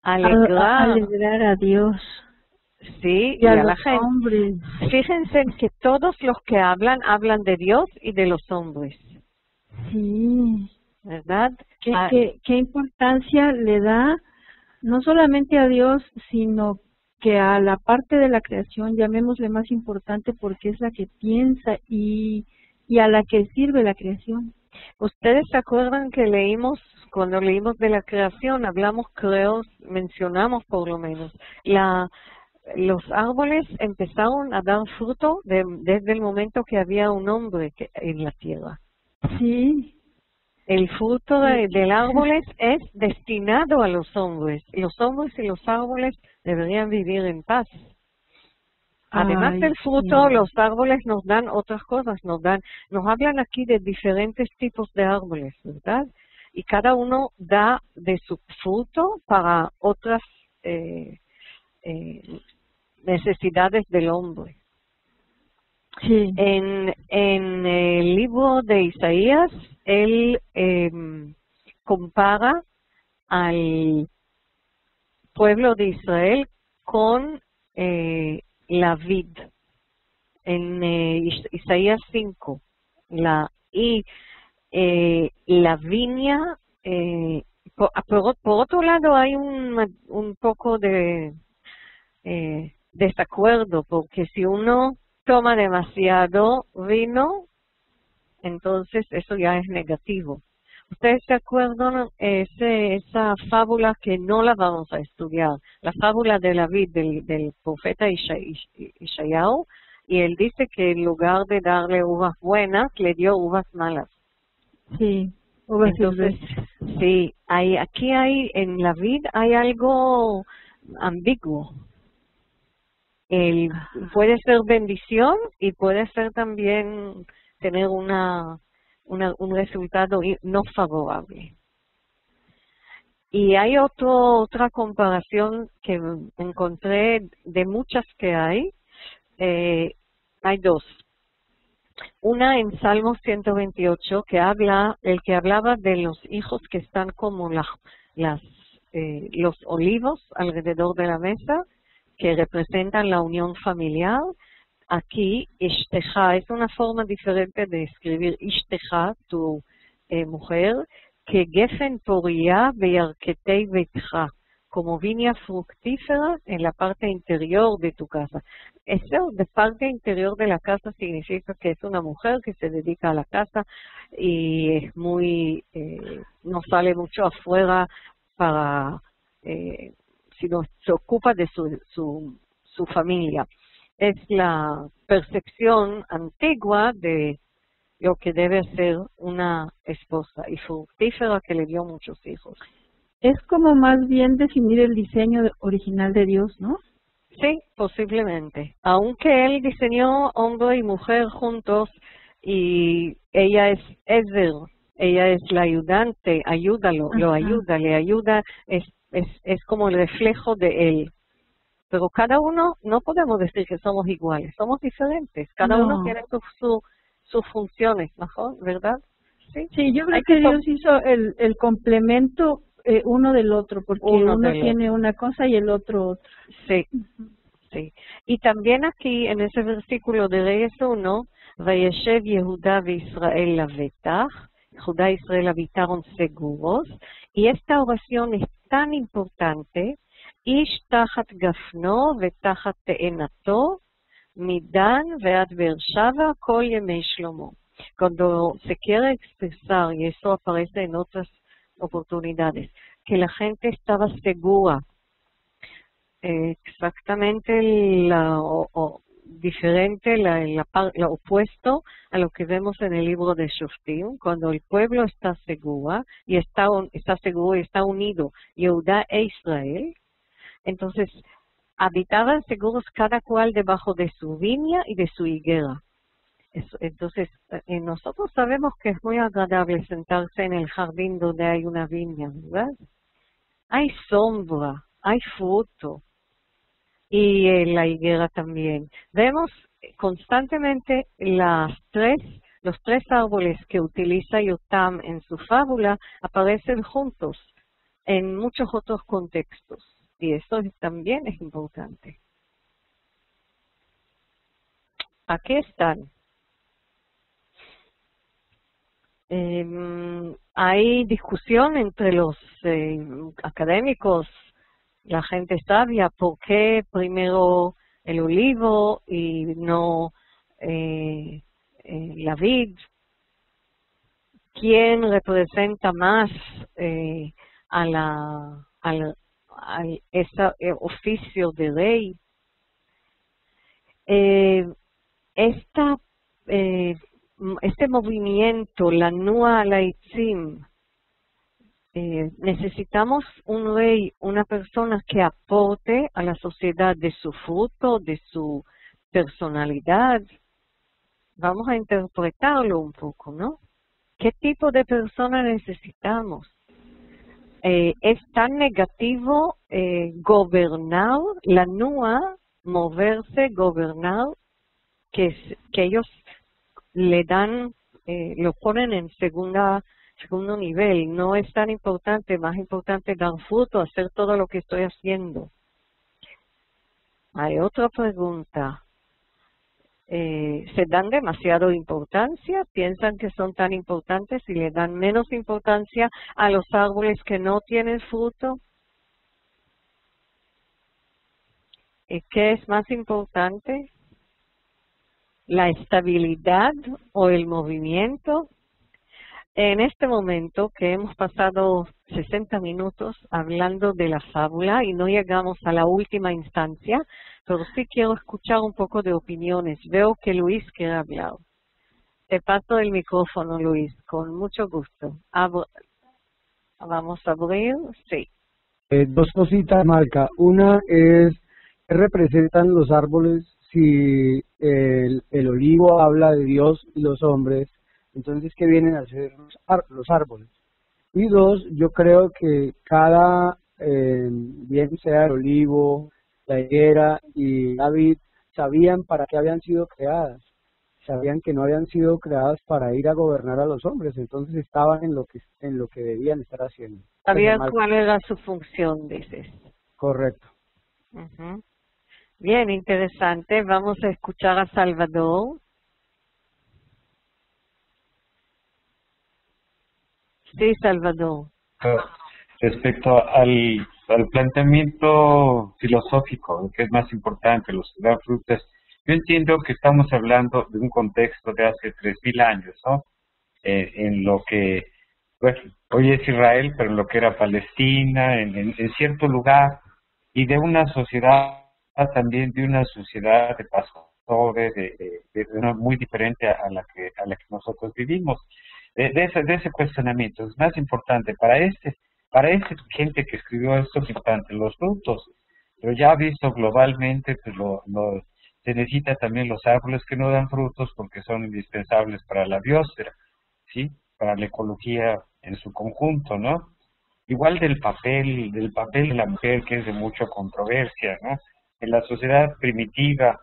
Alegrar a Dios. Sí, y a la los gente. hombres. Fíjense que todos los que hablan de Dios y de los hombres. Sí. ¿Verdad? ¿Qué importancia le da no solamente a Dios, sino que a la parte de la creación, llamémosle más importante porque es la que piensa y a la que sirve la creación? ¿Ustedes se acuerdan que cuando leímos de la creación, mencionamos por lo menos, los árboles empezaron a dar fruto desde el momento que había un hombre en la tierra? Sí. El fruto del árbol es destinado a los hombres. Los hombres y los árboles deberían vivir en paz. Además del fruto, los árboles nos dan otras cosas, nos hablan aquí de diferentes tipos de árboles, ¿verdad? Y cada uno da de su fruto para otras necesidades del hombre. Sí. En el libro de Isaías, él compara al pueblo de Israel con la vid. En Isaías 5, la viña, por otro lado hay un poco de desacuerdo, porque si uno toma demasiado vino, entonces eso ya es negativo. ¿Ustedes se acuerdan esa fábula que no la vamos a estudiar? La fábula de la vid del profeta Ishayahu, y él dice que en lugar de darle uvas buenas, le dio uvas malas. Sí, uvas entonces, sí, aquí en la vid hay algo ambiguo. Puede ser bendición y puede ser también tener un resultado no favorable. Y hay otra comparación que encontré de muchas que hay. Hay dos. Una en Salmo 128 que hablaba de los hijos que están como los olivos alrededor de la mesa, que representan la unión familiar. Aquí, Ishteja, es una forma diferente de escribir Ishteja, tu mujer, que Gefen Poria Beyarketei Beitcha, como viña fructífera en la parte interior de tu casa. Eso de parte interior de la casa significa que es una mujer que se dedica a la casa y es no sale mucho afuera sino se ocupa de su familia. Es la percepción antigua de lo que debe ser una esposa y fructífera que le dio muchos hijos. Es como más bien definir el diseño original de Dios, ¿no? Sí, posiblemente. Aunque él diseñó hombre y mujer juntos y ella es Ezer, ella es la ayudante, ayúdalo, Ajá. le ayuda, es como el reflejo de él. Pero cada uno, no podemos decir que somos iguales, somos diferentes. Cada uno tiene sus funciones, mejor, ¿verdad? Sí, yo creo que Dios hizo el complemento uno del otro, porque uno tiene una cosa y el otro otra. Sí, sí. Y también aquí, en ese versículo de Reyes 1, Vayeshev Yehuda Israel Lavetach, Judá y Israel habitaron seguros, y esta oración es tan importante, Ish Tachat Gafno Vetachat Te'enato, Midan Ve'ad Beershava Kol Yemei Shlomo. Cuando se quiere expresar, y eso aparece en otras oportunidades, que la gente estaba segura, exactamente diferente, lo opuesto a lo que vemos en el libro de Shoftim, cuando el pueblo está seguro y está unido, Yehudá e Israel, entonces habitaban seguros cada cual debajo de su viña y de su higuera. Entonces, nosotros sabemos que es muy agradable sentarse en el jardín donde hay una viña, ¿verdad? Hay sombra, hay fruto, y la higuera también. Vemos constantemente los tres árboles que utiliza Yotam en su fábula aparecen juntos en muchos otros contextos, y eso también es importante. Aquí están. Hay discusión entre los académicos, la gente sabia, por qué primero el olivo y no la vid. ¿Quién representa más a ese oficio de rey? Este movimiento, la Nua Laitzim, necesitamos un rey, una persona que aporte a la sociedad de su fruto, de su personalidad. Vamos a interpretarlo un poco, ¿no? ¿Qué tipo de persona necesitamos? Es tan negativo gobernar, la Nua, moverse, gobernar, que ellos le dan, lo ponen en segundo nivel. No es tan importante, más importante dar fruto, hacer todo lo que estoy haciendo. Hay otra pregunta. ¿Se dan demasiado importancia? ¿Piensan que son tan importantes y le dan menos importancia a los árboles que no tienen fruto? ¿Qué es más importante? ¿La estabilidad o el movimiento? En este momento que hemos pasado 60 minutos hablando de la fábula y no llegamos a la última instancia, pero sí quiero escuchar un poco de opiniones. Veo que Luis quiere hablar. Te paso el micrófono, Luis, con mucho gusto. Vamos a abrir, sí. Dos cositas, Malca. Una es, ¿qué representan los árboles? Si el olivo habla de Dios y los hombres, entonces, ¿qué vienen a hacer los árboles? Y dos, yo creo que cada, bien sea el olivo, la higuera y la vid, sabían para qué habían sido creadas. sabían que no habían sido creadas para ir a gobernar a los hombres, entonces estaban en lo que debían estar haciendo. Sabían cuál era su función, dices. Correcto. Ujú. Bien, interesante. Vamos a escuchar a Salvador. Sí, Salvador. Respecto al planteamiento filosófico, que es más importante, los que dan frutas, yo entiendo que estamos hablando de un contexto de hace 3000 años, ¿no? En lo que, pues, hoy es Israel, pero en lo que era Palestina, en cierto lugar, y de una sociedad, también de una sociedad de pastores, de una muy diferente a la que nosotros vivimos. De ese cuestionamiento es más importante para esta gente que escribió esto, es importante los frutos, pero ya visto globalmente, pues se necesita también los árboles que no dan frutos porque son indispensables para la biosfera, ¿sí? Para la ecología en su conjunto, ¿no? Igual del papel de la mujer, que es de mucha controversia, ¿no? En la sociedad primitiva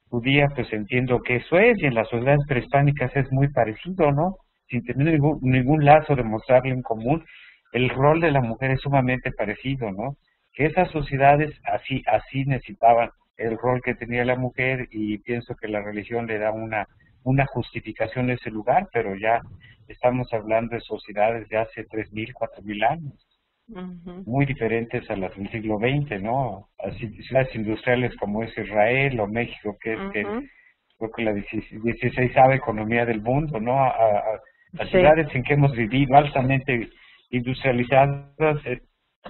judía, pues entiendo que eso es, y en las sociedades prehispánicas es muy parecido, ¿no? Sin tener ningún lazo demostrable en común, el rol de la mujer es sumamente parecido, ¿no? Que esas sociedades así necesitaban el rol que tenía la mujer, y pienso que la religión le da una justificación a ese lugar, pero ya estamos hablando de sociedades de hace 3000, 4000 años, muy diferentes a las del siglo XX, ¿no? Así, ciudades industriales como es Israel o México, que es creo que la 16ª economía del mundo, ¿no? A ciudades en que hemos vivido altamente industrializadas,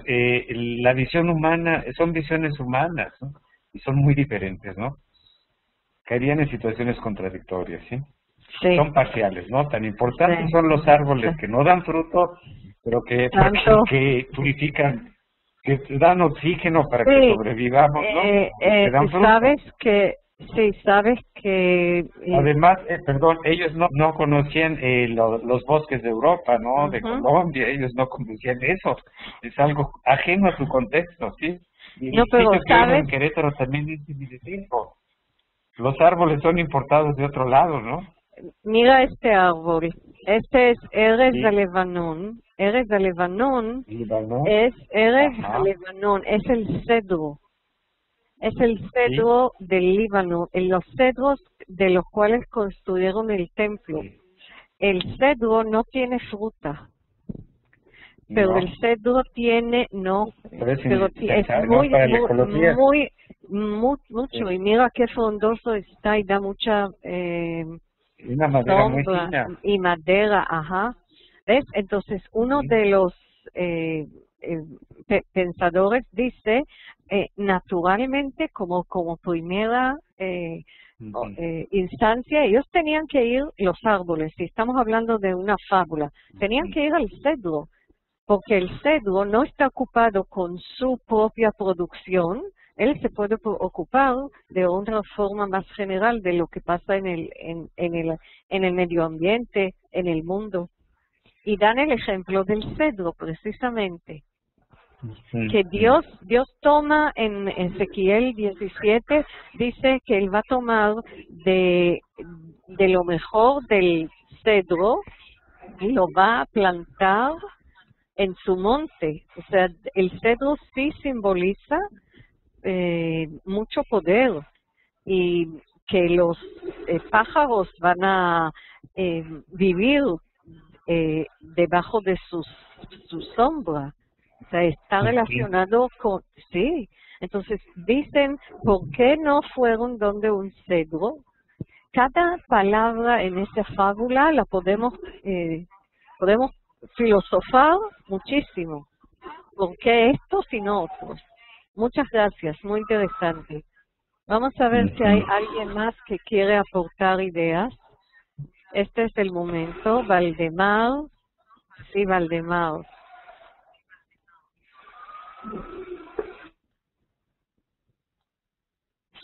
la visión humana, son visiones humanas, ¿no? Y son muy diferentes, ¿no? Caerían en situaciones contradictorias, ¿sí? Sí. Son parciales, ¿no? Tan importantes son los árboles que no dan fruto, pero que purifican, que dan oxígeno para que sobrevivamos, ¿no? Que dan fruto. Sabes que además, ellos no conocían los bosques de Europa, ¿no? De Colombia, ellos no conocían eso. Es algo ajeno a su contexto, ¿sí? Y no, pero sabes, en Querétaro también es distinto. Los árboles son importados de otro lado, ¿no? Mira este árbol. Este es Erez de Lebanon. Erez de Lebanon es Erez de Lebanon, es el cedro. Es el cedro del Líbano, en los cedros de los cuales construyeron el templo. El cedro no tiene fruta, pero el cedro tiene, pero es mucho, y mira qué frondoso está y da mucha una madera sombra muy fina. Y madera, ¿ves? Entonces uno de los pensadores dice, naturalmente, como primera instancia, ellos tenían que ir, los árboles, si estamos hablando de una fábula, tenían que ir al cedro, porque el cedro no está ocupado con su propia producción, él se puede ocupar de otra forma más general de lo que pasa en el medio ambiente, en el mundo. Y dan el ejemplo del cedro, precisamente. Que Dios toma en Ezequiel 17, dice que Él va a tomar de lo mejor del cedro y lo va a plantar en su monte. O sea, el cedro sí simboliza mucho poder, y que los pájaros van a vivir debajo de su sombra. O sea, está relacionado con... Sí, entonces dicen, ¿por qué no fueron donde un cedro? Cada palabra en esa fábula la podemos filosofar muchísimo. ¿Por qué estos y no otros? Muchas gracias, muy interesante. Vamos a ver si hay alguien más que quiere aportar ideas. Este es el momento. Valdemar. Sí, Valdemar.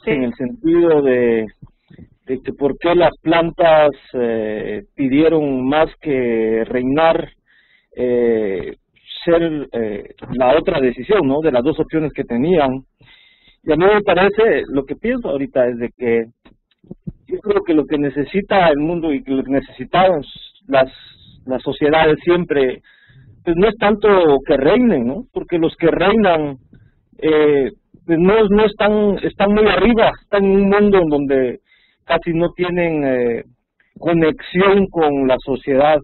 Sí. En el sentido de que por qué las plantas pidieron más que reinar, ser la otra decisión, ¿no? De las dos opciones que tenían. Y a mí me parece, lo que pienso ahorita es de que yo creo que lo que necesita el mundo y que lo que necesitamos las sociedades siempre, pues no es tanto que reinen, ¿no? Porque los que reinan pues no están muy arriba, están en un mundo en donde casi no tienen conexión con la sociedad.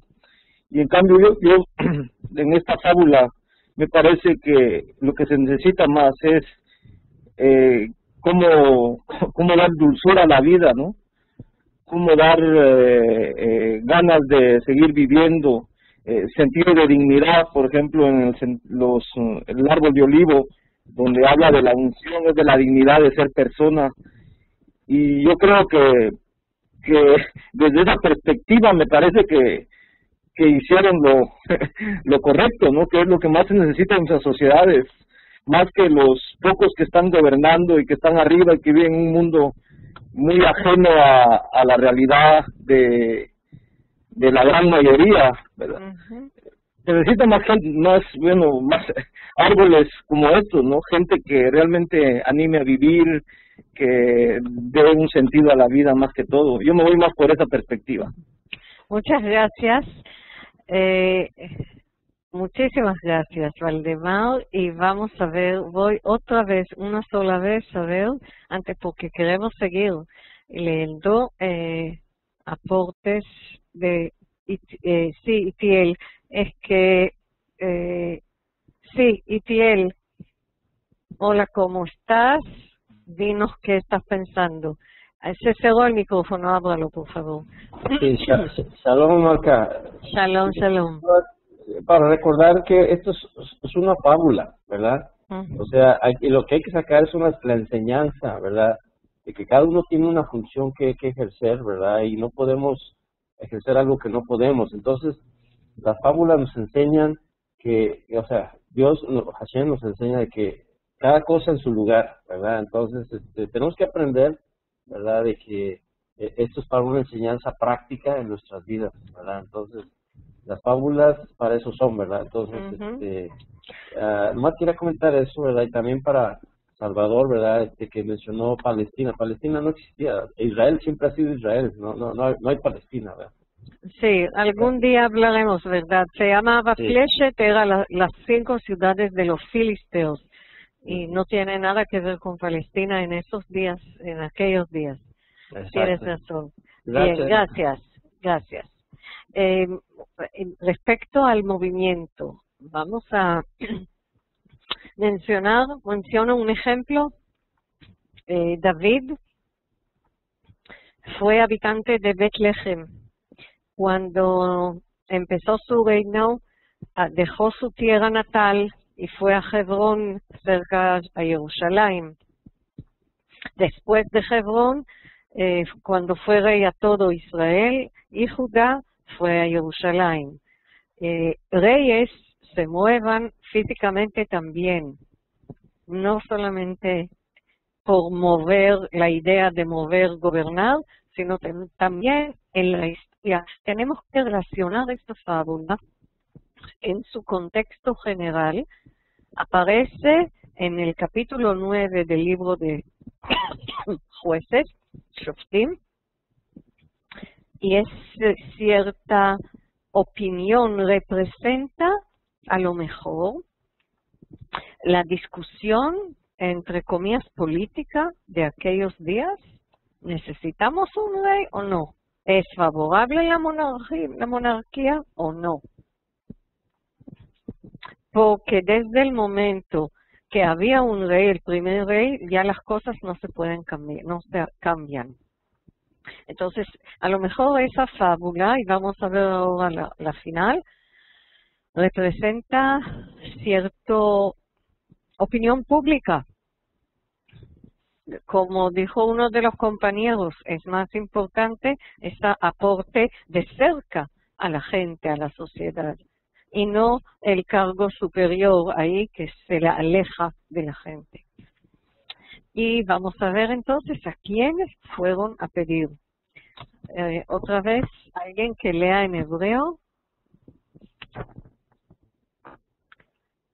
Y en cambio yo en esta fábula me parece que lo que se necesita más es cómo dar dulzura a la vida, ¿no? Cómo dar ganas de seguir viviendo, sentido de dignidad, por ejemplo, en el árbol de olivo, donde habla de la unción, es de la dignidad de ser persona. Y yo creo que desde esa perspectiva me parece que hicieron lo correcto, ¿no? Que es lo que más se necesita en nuestras sociedades, más que los pocos que están gobernando y que están arriba y que viven en un mundo muy ajeno a la realidad de la gran mayoría, ¿verdad? Se necesita más gente, más árboles como estos, ¿no? Gente que realmente anime a vivir, que dé un sentido a la vida más que todo. Yo me voy más por esa perspectiva. Muchas gracias. Muchísimas gracias, Valdemar. Y vamos a ver, voy otra vez, una sola vez a ver, antes porque queremos seguir leyendo aportes de sí, Itiel. Es que sí, Itiel, hola, ¿cómo estás? Dinos qué estás pensando. Se cerró el micrófono, ábralo, por favor. Sí, shalom, Malca. Shalom, shalom. Para recordar que esto es una fábula, ¿verdad? O sea, lo que hay que sacar es la enseñanza, ¿verdad? De que cada uno tiene una función que ejercer, ¿verdad? Y no podemos ejercer algo que no podemos. Entonces, las fábulas nos enseñan que, o sea, Hashem nos enseña de que cada cosa en su lugar, ¿verdad? Entonces, tenemos que aprender, ¿verdad? De que esto es para una enseñanza práctica en nuestras vidas, ¿verdad? Entonces, las fábulas para eso son, ¿verdad? Entonces, nomás quería comentar eso, ¿verdad? Y también para Salvador, ¿verdad? Que mencionó Palestina. Palestina no existía. Israel siempre ha sido Israel, no hay Palestina, ¿verdad? Sí, algún día hablaremos, ¿verdad? Se llamaba Fleshet, era las 5 ciudades de los filisteos. Y no tiene nada que ver con Palestina en esos días, en aquellos días. Exacto. Tienes razón. Gracias. Bien, gracias. Respecto al movimiento, vamos a menciono un ejemplo. David fue habitante de Betlehem. Cuando empezó su reino, dejó su tierra natal y fue a Hebrón, cerca a Jerusalén. Después de Hebrón, cuando fue rey a todo Israel y Judá, fue a Jerusalén. Reyes se muevan físicamente también, no solamente por mover la idea de gobernar, sino también en la historia. Tenemos que relacionar esta fábula en su contexto general. Aparece en el capítulo 9 del libro de Jueces, Shoftim, y es cierta opinión, representa a lo mejor la discusión, entre comillas, política de aquellos días. ¿Necesitamos un rey o no? ¿Es favorable la monarquía o no? Porque desde el momento que había un rey, el primer rey, ya las cosas no se pueden cambiar, no se cambian. Entonces, a lo mejor esa fábula, y vamos a ver ahora la final, representa cierta opinión pública. Como dijo uno de los compañeros, es más importante ese aporte de cerca a la gente, a la sociedad, y no el cargo superior ahí que se le aleja de la gente. Y vamos a ver entonces a quiénes fueron a pedir. Otra vez, alguien que lea en hebreo.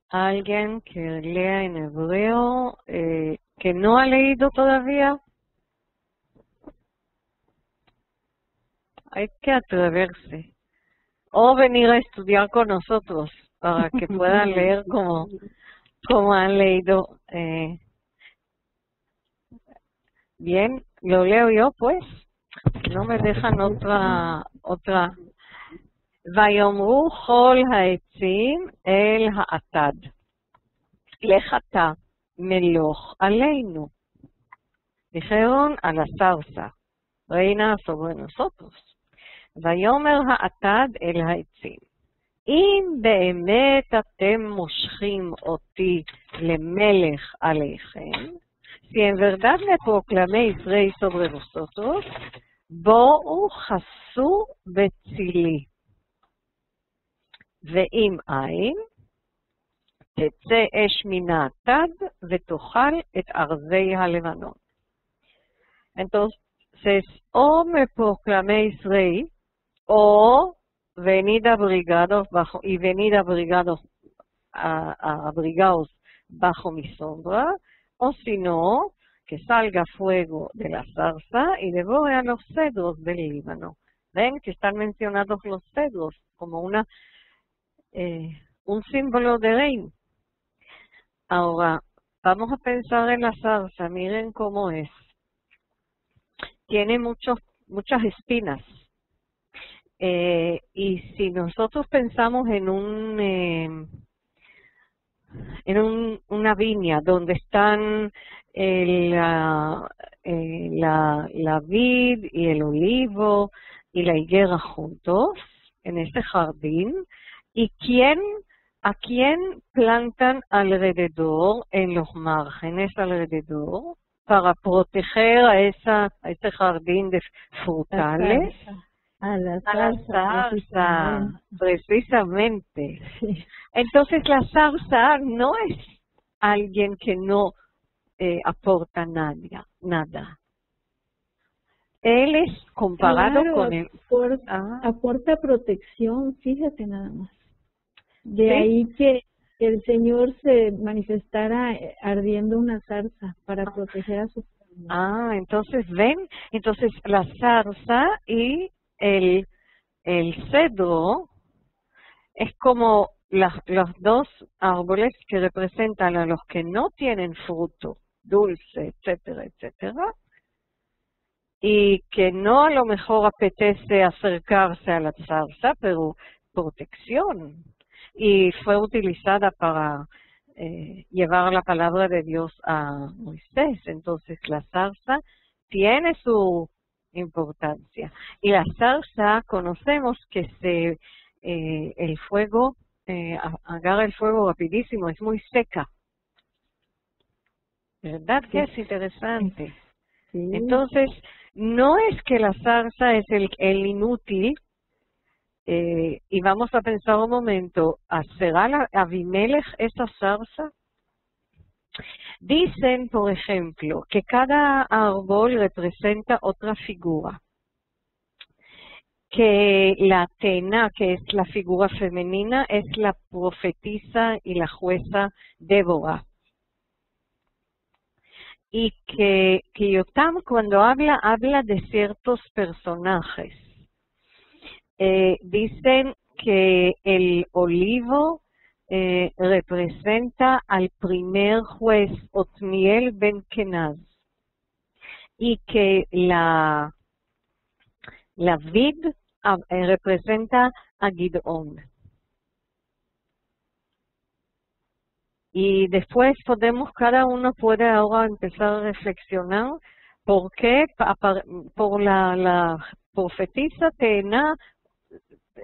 Alguien que lea en hebreo, que no ha leído todavía. hay que atreverse. O venir a estudiar con nosotros para que puedan leer como han leído. Bien, lo leo yo pues. No me dejan otra. ויאמרו כל העצים אל האטד, לך אתה מלוך עלינו. Dijeron a la zarza, reina sobre nosotros. ויאמר האטד אל העצים, אם באמת אתם מושכים אותי למלך עליכם, si en verdad me proclaméis rey sobre vosotros, בואו חסו בצילי. ואם אין, תצא אש מן האטד ותאכל את ארזי הלבנון. Entonces, o me proclaméis rey, o venid abrigados bajo, y venid abrigados abrigaos bajo mi sombra, o si no, que salga fuego de la zarza y devore a los cedros del Líbano. Ven que están mencionados los cedros como un símbolo de reino. Ahora, vamos a pensar en la zarza, miren cómo es. Tiene muchas espinas. Y si nosotros pensamos en una viña donde están la vid y el olivo y la higuera juntos, en este jardín, ¿y a quién plantan alrededor, en los márgenes alrededor, para proteger a ese jardín de frutales? A la zarza, precisamente. Sí. Entonces la zarza no es alguien que no aporta nada. Él es comparado con él. Aporta protección, fíjate nada más. De ¿sí? ahí que el Señor se manifestara ardiendo una zarza para proteger a su pueblo. Entonces ven, entonces la zarza y el cedro es como los dos árboles que representan a los que no tienen fruto dulce, etcétera, etcétera, y que no a lo mejor apetece acercarse a la zarza, pero protección. Y fue utilizada para llevar la palabra de Dios a Moisés. Entonces la zarza tiene su importancia. Y la zarza conocemos que el fuego agarra el fuego rapidísimo, es muy seca. ¿Verdad que es interesante? Sí. Entonces, no es que la zarza es el inútil, y vamos a pensar un momento, ¿será Abimelech esa zarza? Dicen, por ejemplo, que cada árbol representa otra figura. Que la Atena, que es la figura femenina, es la profetisa y la jueza Débora. Y que Yotam cuando habla de ciertos personajes. Dicen que el olivo representa al primer juez, Otniel ben Kenaz, y que la vid representa a Gidón. Y después cada uno puede ahora empezar a reflexionar por qué, por la profetisa Tena,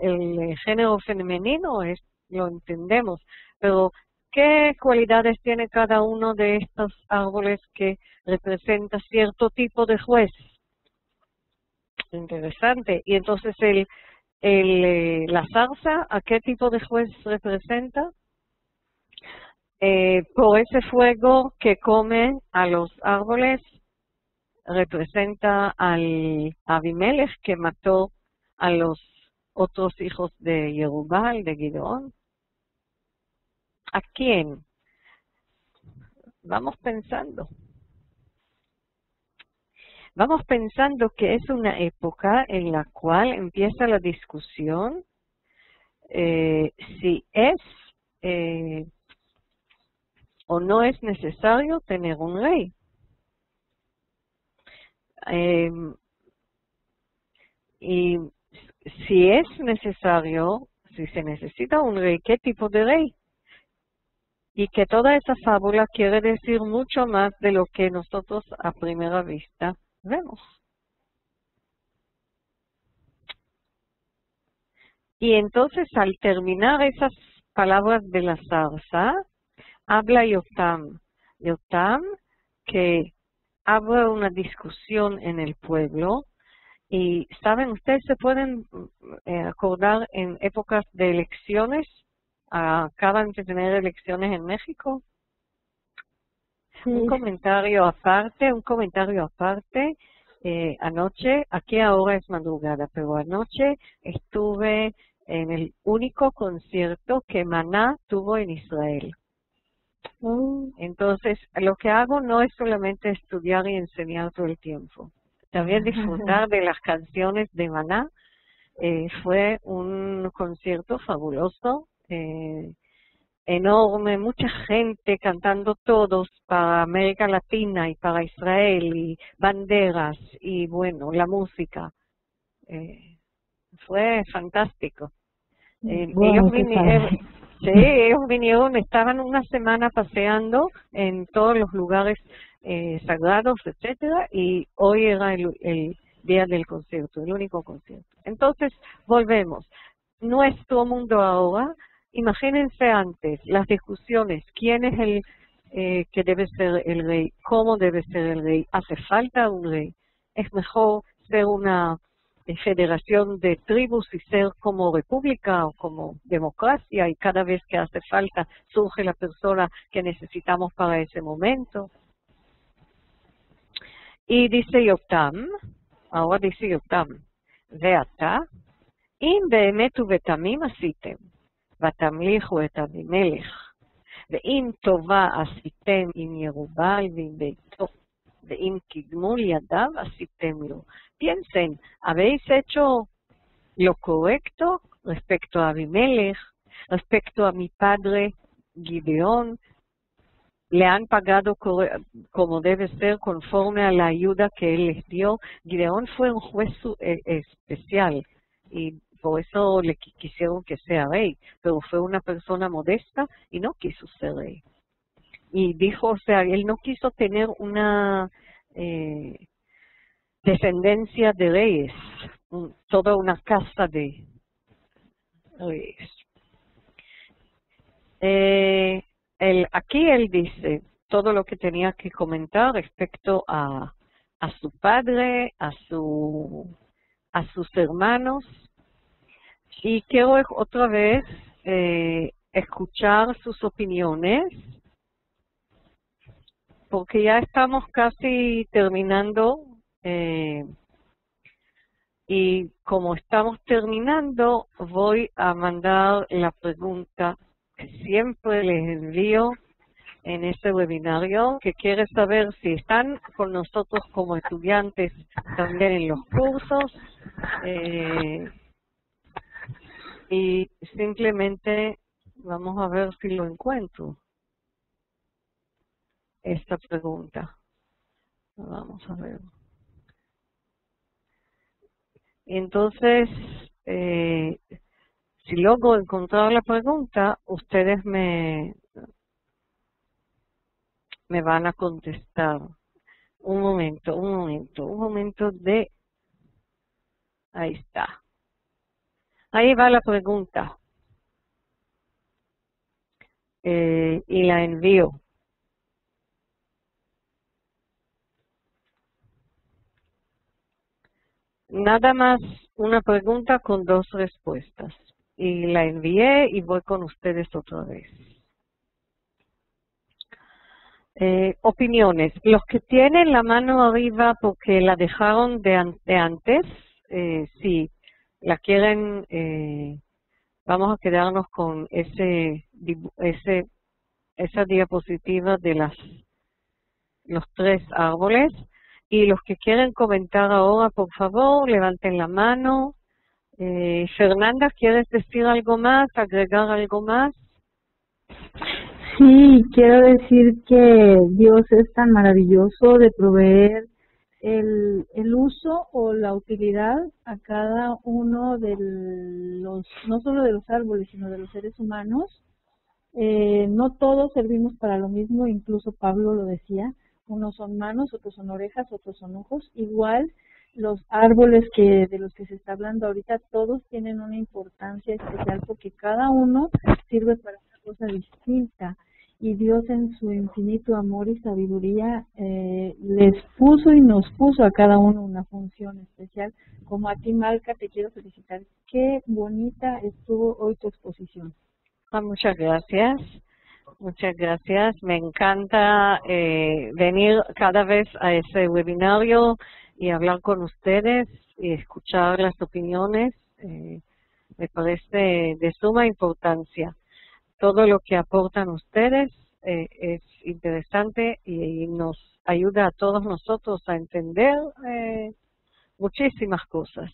el género femenino, lo entendemos, pero ¿qué cualidades tiene cada uno de estos árboles que representa cierto tipo de juez? Interesante. Y entonces la zarza, ¿a qué tipo de juez representa? Por ese fuego que come a los árboles, representa al Abimelech que mató a los otros hijos de Jerubal, de Gideón. ¿A quién? Vamos pensando. vamos pensando que es una época en la cual empieza la discusión si es o no es necesario tener un rey. Y si es necesario, si se necesita un rey, ¿qué tipo de rey? Y que toda esa fábula quiere decir mucho más de lo que nosotros a primera vista vemos. Y entonces al terminar esas palabras de la zarza, habla Yotam. Yotam que abre una discusión en el pueblo. Y saben, ustedes se pueden acordar en épocas de elecciones, acaban de tener elecciones en México. Sí. Un comentario aparte, anoche, aquí ahora es madrugada, pero anoche estuve en el único concierto que Maná tuvo en Israel. Entonces, lo que hago no es solamente estudiar y enseñar todo el tiempo. También disfrutar de las canciones de Maná. Fue un concierto fabuloso, enorme, mucha gente cantando todos para América Latina y para Israel, y banderas, y bueno, la música. Fue fantástico. Wow, ellos vinieron, estaban una semana paseando en todos los lugares sagrados, etcétera, y hoy era el día del concierto, el único concierto. Entonces, volvemos. Nuestro mundo ahora, imagínense antes, las discusiones, quién es el que debe ser el rey, cómo debe ser el rey, hace falta un rey, es mejor ser una federación de tribus y ser como república o como democracia, y cada vez que hace falta surge la persona que necesitamos para ese momento. Y dice Yotam, ahora dice Yotam, ואתה, אם באמת ובתמים עשיתם, ותמליכו את אבימלך, ואם טובה עשיתם עם ירובעל ועם ביתו, ואם קדמו ידיו עשיתם לו. Piensen, ¿habéis hecho lo correcto respecto a Abimelech, respecto a mi padre Gideón? Le han pagado como debe ser, conforme a la ayuda que él les dio. Gideón fue un juez especial y por eso le quisieron que sea rey, pero fue una persona modesta y no quiso ser rey. Y dijo, o sea, él no quiso tener una descendencia de reyes, toda una casa de reyes. Aquí él dice todo lo que tenía que comentar respecto a su padre, a sus hermanos, y quiero otra vez escuchar sus opiniones, porque ya estamos casi terminando, y como estamos terminando, voy a mandar la pregunta que siempre les envío en este webinario, que quiere saber si están con nosotros como estudiantes también en los cursos, y simplemente vamos a ver si lo encuentro, esta pregunta. Vamos a ver. Entonces, si logro encontrar la pregunta, ustedes me van a contestar. Un momento de... Ahí está. Ahí va la pregunta. Y la envío. Nada más una pregunta con 2 respuestas. Y la envié y voy con ustedes otra vez. Opiniones. Los que tienen la mano arriba porque la dejaron de antes, si la quieren, vamos a quedarnos con esa diapositiva de los 3 árboles. Y los que quieren comentar ahora, por favor, levanten la mano. Fernanda, ¿quieres decir algo más, agregar algo más? Sí, quiero decir que Dios es tan maravilloso de proveer el uso o la utilidad a cada uno de los, no solo de los árboles, sino de los seres humanos. No todos servimos para lo mismo, incluso Pablo lo decía, unos son manos, otros son orejas, otros son ojos. Igual los árboles de los que se está hablando ahorita, todos tienen una importancia especial porque cada uno sirve para una cosa distinta. Y Dios en su infinito amor y sabiduría les puso y nos puso a cada uno una función especial. Como a ti, Malca, te quiero felicitar. Qué bonita estuvo hoy tu exposición. Muchas gracias. Muchas gracias. Me encanta venir cada vez a ese webinario y hablar con ustedes y escuchar las opiniones. Me parece de suma importancia. Todo lo que aportan ustedes es interesante y nos ayuda a todos nosotros a entender muchísimas cosas.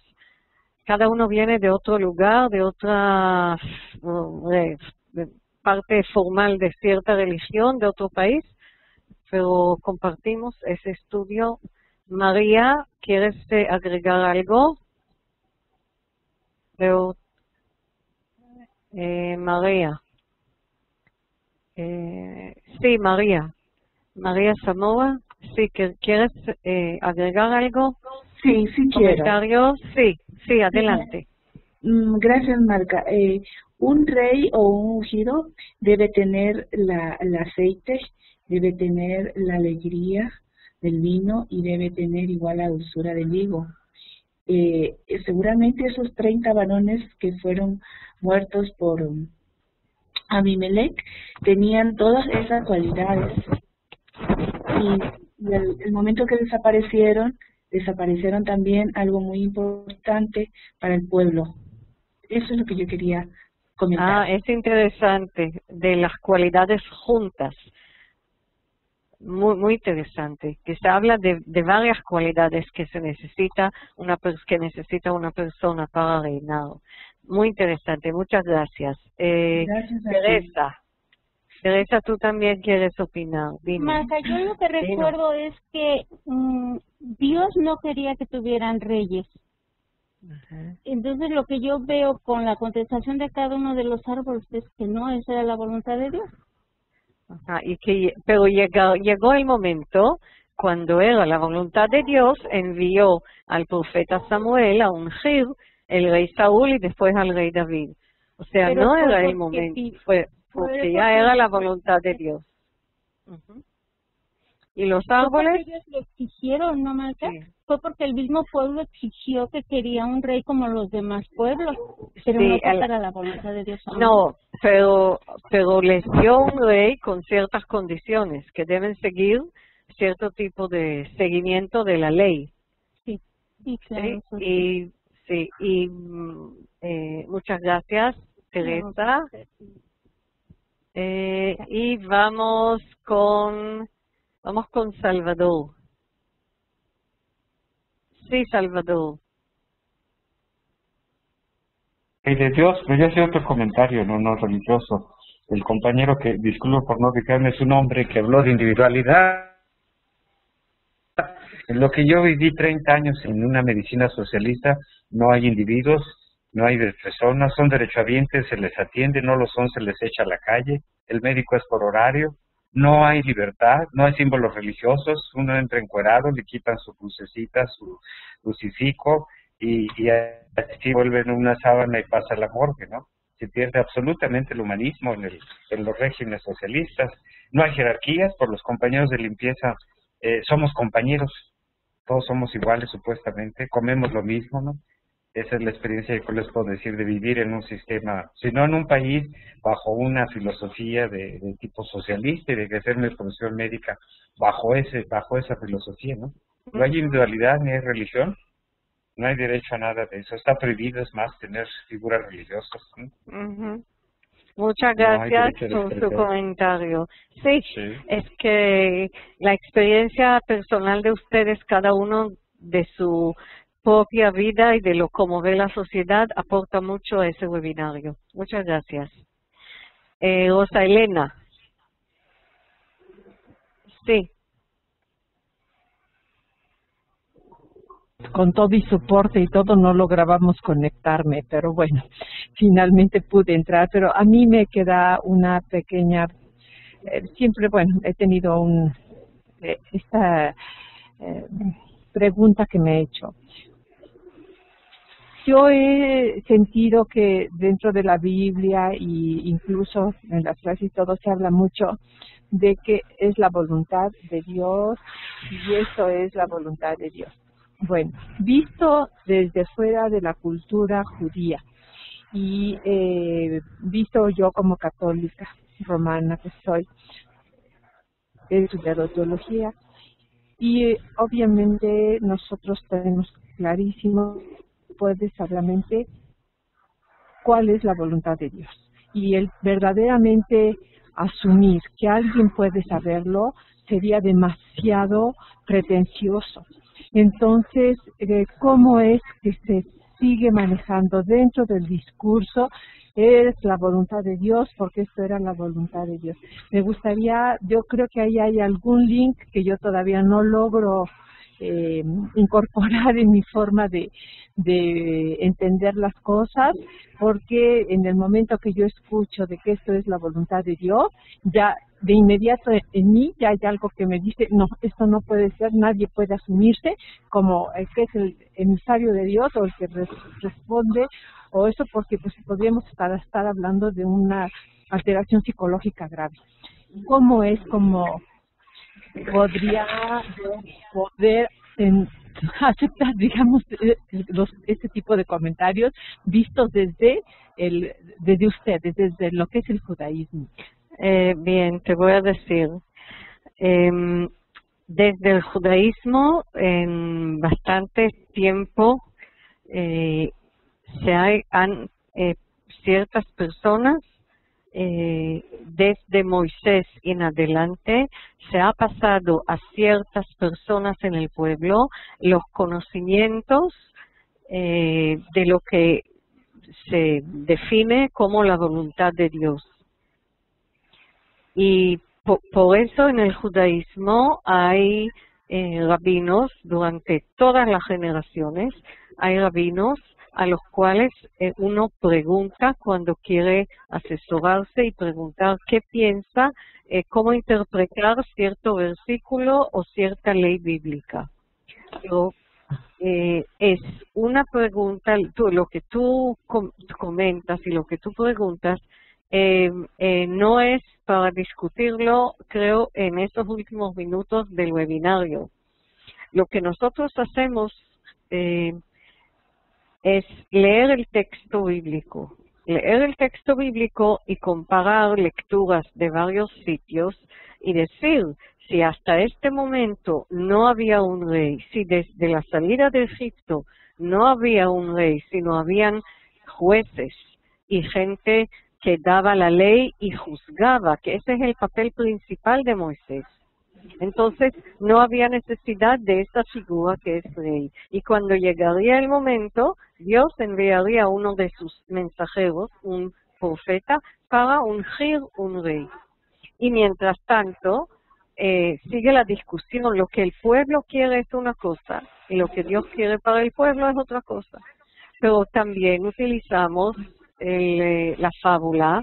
Cada uno viene de otro lugar, de otra de parte formal de cierta religión, de otro país, pero compartimos ese estudio. María, ¿quieres agregar algo? Pero, María. Sí, María Zamora, sí, ¿quieres agregar algo? Sí, sí quiero. ¿Comentarios? Sí, adelante. Gracias, Marca. Un rey o un ungido debe tener el aceite, debe tener la alegría del vino y debe tener igual la dulzura del higo. Seguramente esos 30 varones que fueron muertos por Abimelech tenían todas esas cualidades y el momento que desaparecieron también algo muy importante para el pueblo. Eso es lo que yo quería comentar. Es interesante, de las cualidades juntas, muy interesante, que se habla de varias cualidades que necesita una persona para reinar. Muy interesante, muchas gracias. Gracias. Teresa, tú también quieres opinar. Dime. Marca, yo lo que recuerdo es que Dios no quería que tuvieran reyes. Ajá. Entonces lo que yo veo con la contestación de cada uno de los árboles es que no, esa era la voluntad de Dios. Ajá, pero llegó el momento cuando era la voluntad de Dios, envió al profeta Samuel a ungir el rey Saúl y después al rey David. O sea, Pero no era el momento, fue porque ya era la voluntad de Dios. ¿Y los árboles? Ellos lo exigieron, ¿no, Marca? Sí. Fue porque el mismo pueblo exigió que quería un rey como los demás pueblos, pero Sí, no para la voluntad de Dios. No, pero les dio un rey con ciertas condiciones que deben seguir cierto tipo de seguimiento de la ley. Sí, claro. Y muchas gracias, Teresa. Y vamos con Salvador. Sí, Salvador. Y de Dios, pero yo hacía otro comentario, no religioso. El compañero que, disculpo por no ubicarme, es un hombre que habló de individualidad. En lo que yo viví 30 años en una medicina socialista, no hay individuos, no hay personas, son derechohabientes, se les atiende, no lo son, se les echa a la calle, el médico es por horario, no hay libertad, no hay símbolos religiosos, uno entra encuerado, le quitan su crucecita, su crucifijo, y así vuelven una sábana y pasa la morgue, ¿no? Se pierde absolutamente el humanismo en los regímenes socialistas, no hay jerarquías, por los compañeros de limpieza somos compañeros, todos somos iguales supuestamente, comemos lo mismo, ¿no? Esa es la experiencia que les puedo decir de vivir en un sistema, si no en un país bajo una filosofía de tipo socialista y de ejercer mi profesión médica bajo esa filosofía, ¿no? No hay individualidad ni hay religión, no hay derecho a nada de eso, está prohibido, es más, tener figuras religiosas, ¿no? Muchas No hay gracias derecho de por su expresión. comentario. Sí, Sí. es que la experiencia personal de ustedes, cada uno de su propia vida y de lo como ve la sociedad, aporta mucho a ese webinario. Muchas gracias. Rosa Elena. Sí. Con todo y soporte y todo no lográbamos conectarme, pero bueno, finalmente pude entrar, pero a mí me queda una pequeña, siempre, bueno, he tenido esta pregunta que me he hecho. Yo he sentido que dentro de la Biblia y incluso en las clases y todo se habla mucho de que es la voluntad de Dios y eso es la voluntad de Dios. Bueno, visto desde fuera de la cultura judía y visto yo como católica romana que soy, he estudiado teología y obviamente nosotros tenemos clarísimo verdaderamente cuál es la voluntad de Dios y el verdaderamente asumir que alguien puede saberlo sería demasiado pretencioso. Entonces, ¿cómo es que se sigue manejando dentro del discurso? Es la voluntad de Dios, porque esto era la voluntad de Dios. Me gustaría, yo creo que ahí hay algún link que yo todavía no logro incorporar en mi forma de entender las cosas, porque en el momento que yo escucho de que esto es la voluntad de Dios, ya de inmediato en mí ya hay algo que me dice, no, esto no puede ser, nadie puede asumirse como el que es el emisario de Dios o el que responde, o eso porque pues podríamos estar hablando de una alteración psicológica grave. ¿Cómo es como podría poder aceptar, digamos, este tipo de comentarios vistos desde ustedes, desde lo que es el judaísmo? Bien, te voy a decir, desde el judaísmo en bastante tiempo han ciertas personas desde Moisés en adelante se ha pasado a ciertas personas en el pueblo los conocimientos de lo que se define como la voluntad de Dios. Y por eso en el judaísmo hay rabinos durante todas las generaciones, hay rabinos a los cuales uno pregunta cuando quiere asesorarse y preguntar qué piensa, cómo interpretar cierto versículo o cierta ley bíblica. Pero es una pregunta, lo que tú comentas y lo que tú preguntas no es para discutirlo, creo, en estos últimos minutos del webinario. Lo que nosotros hacemos es leer el texto bíblico. Leer el texto bíblico y comparar lecturas de varios sitios y decir, si hasta este momento no había un rey, si desde la salida de Egipto no había un rey, sino habían jueces y gente que daba la ley y juzgaba, que ese es el papel principal de Moisés. Entonces no había necesidad de esa figura que es rey. Y cuando llegaría el momento, Dios enviaría a uno de sus mensajeros, un profeta, para ungir un rey. Y mientras tanto, sigue la discusión. Lo que el pueblo quiere es una cosa y lo que Dios quiere para el pueblo es otra cosa. Pero también utilizamos la fábula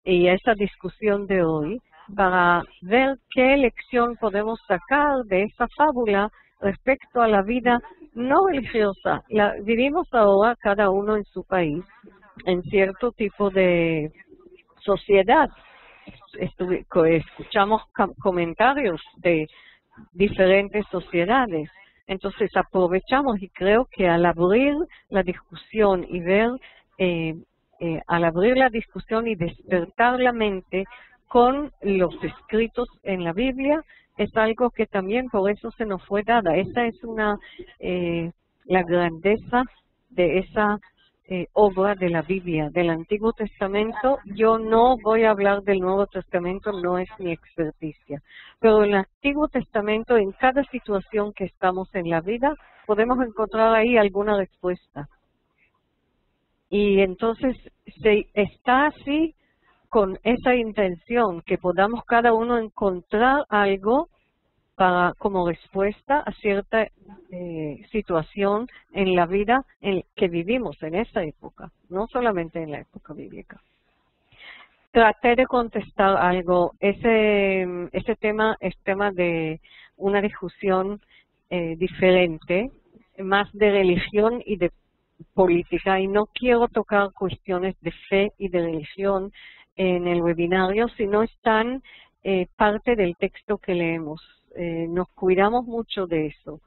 y esa discusión de hoy para ver qué lección podemos sacar de esa fábula respecto a la vida no religiosa. Vivimos ahora cada uno en su país, en cierto tipo de sociedad. Escuchamos comentarios de diferentes sociedades. Entonces aprovechamos y creo que al abrir la discusión y ver, al abrir la discusión y despertar la mente con los escritos en la Biblia, es algo que también por eso se nos fue dada. Esa es la grandeza de esa obra de la Biblia, del Antiguo Testamento. Yo no voy a hablar del Nuevo Testamento, no es mi experticia. Pero en el Antiguo Testamento, en cada situación que estamos en la vida, podemos encontrar ahí alguna respuesta. Y entonces se está así con esa intención, que podamos cada uno encontrar algo como respuesta a cierta situación en la vida que vivimos en esa época, no solamente en la época bíblica. Traté de contestar algo. Ese tema es tema de una discusión diferente, más de religión y de política, y no quiero tocar cuestiones de fe y de religión en el webinario, sino están parte del texto que leemos. Nos cuidamos mucho de eso,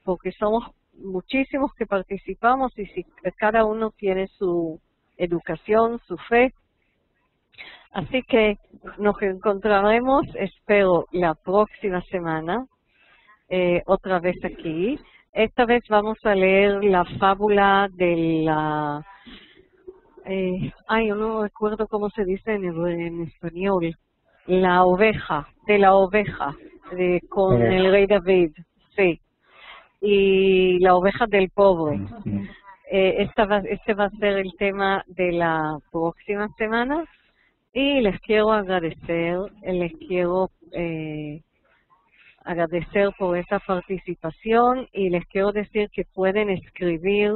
porque somos muchísimos que participamos y si cada uno tiene su educación, su fe. Así que nos encontraremos, espero, la próxima semana, otra vez aquí. Esta vez vamos a leer la fábula de la... yo no recuerdo cómo se dice en español. La oveja, de la oveja, con el rey David, sí. Y la oveja del pobre. Este va a ser el tema de la próxima semana. Y les quiero agradecer, agradecer por esa participación y les quiero decir que pueden escribir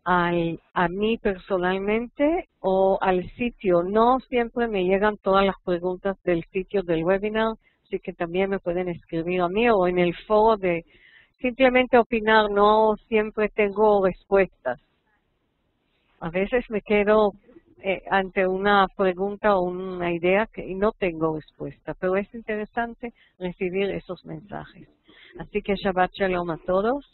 a mí personalmente o al sitio. No siempre me llegan todas las preguntas del sitio del webinar, así que también me pueden escribir a mí o en el foro de simplemente opinar. No siempre tengo respuestas. A veces me quedo ante una pregunta o una idea y no tengo respuesta, pero es interesante recibir esos mensajes. Así que Shabbat Shalom a todos,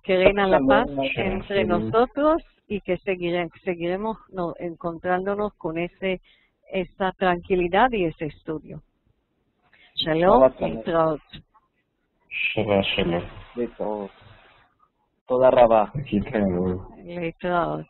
que reina la paz entre nosotros y que seguiremos encontrándonos con esa tranquilidad y ese estudio. Shalom y Traut. Shabbat Shalom. Toda Rabá. Aquí tengo. Traut.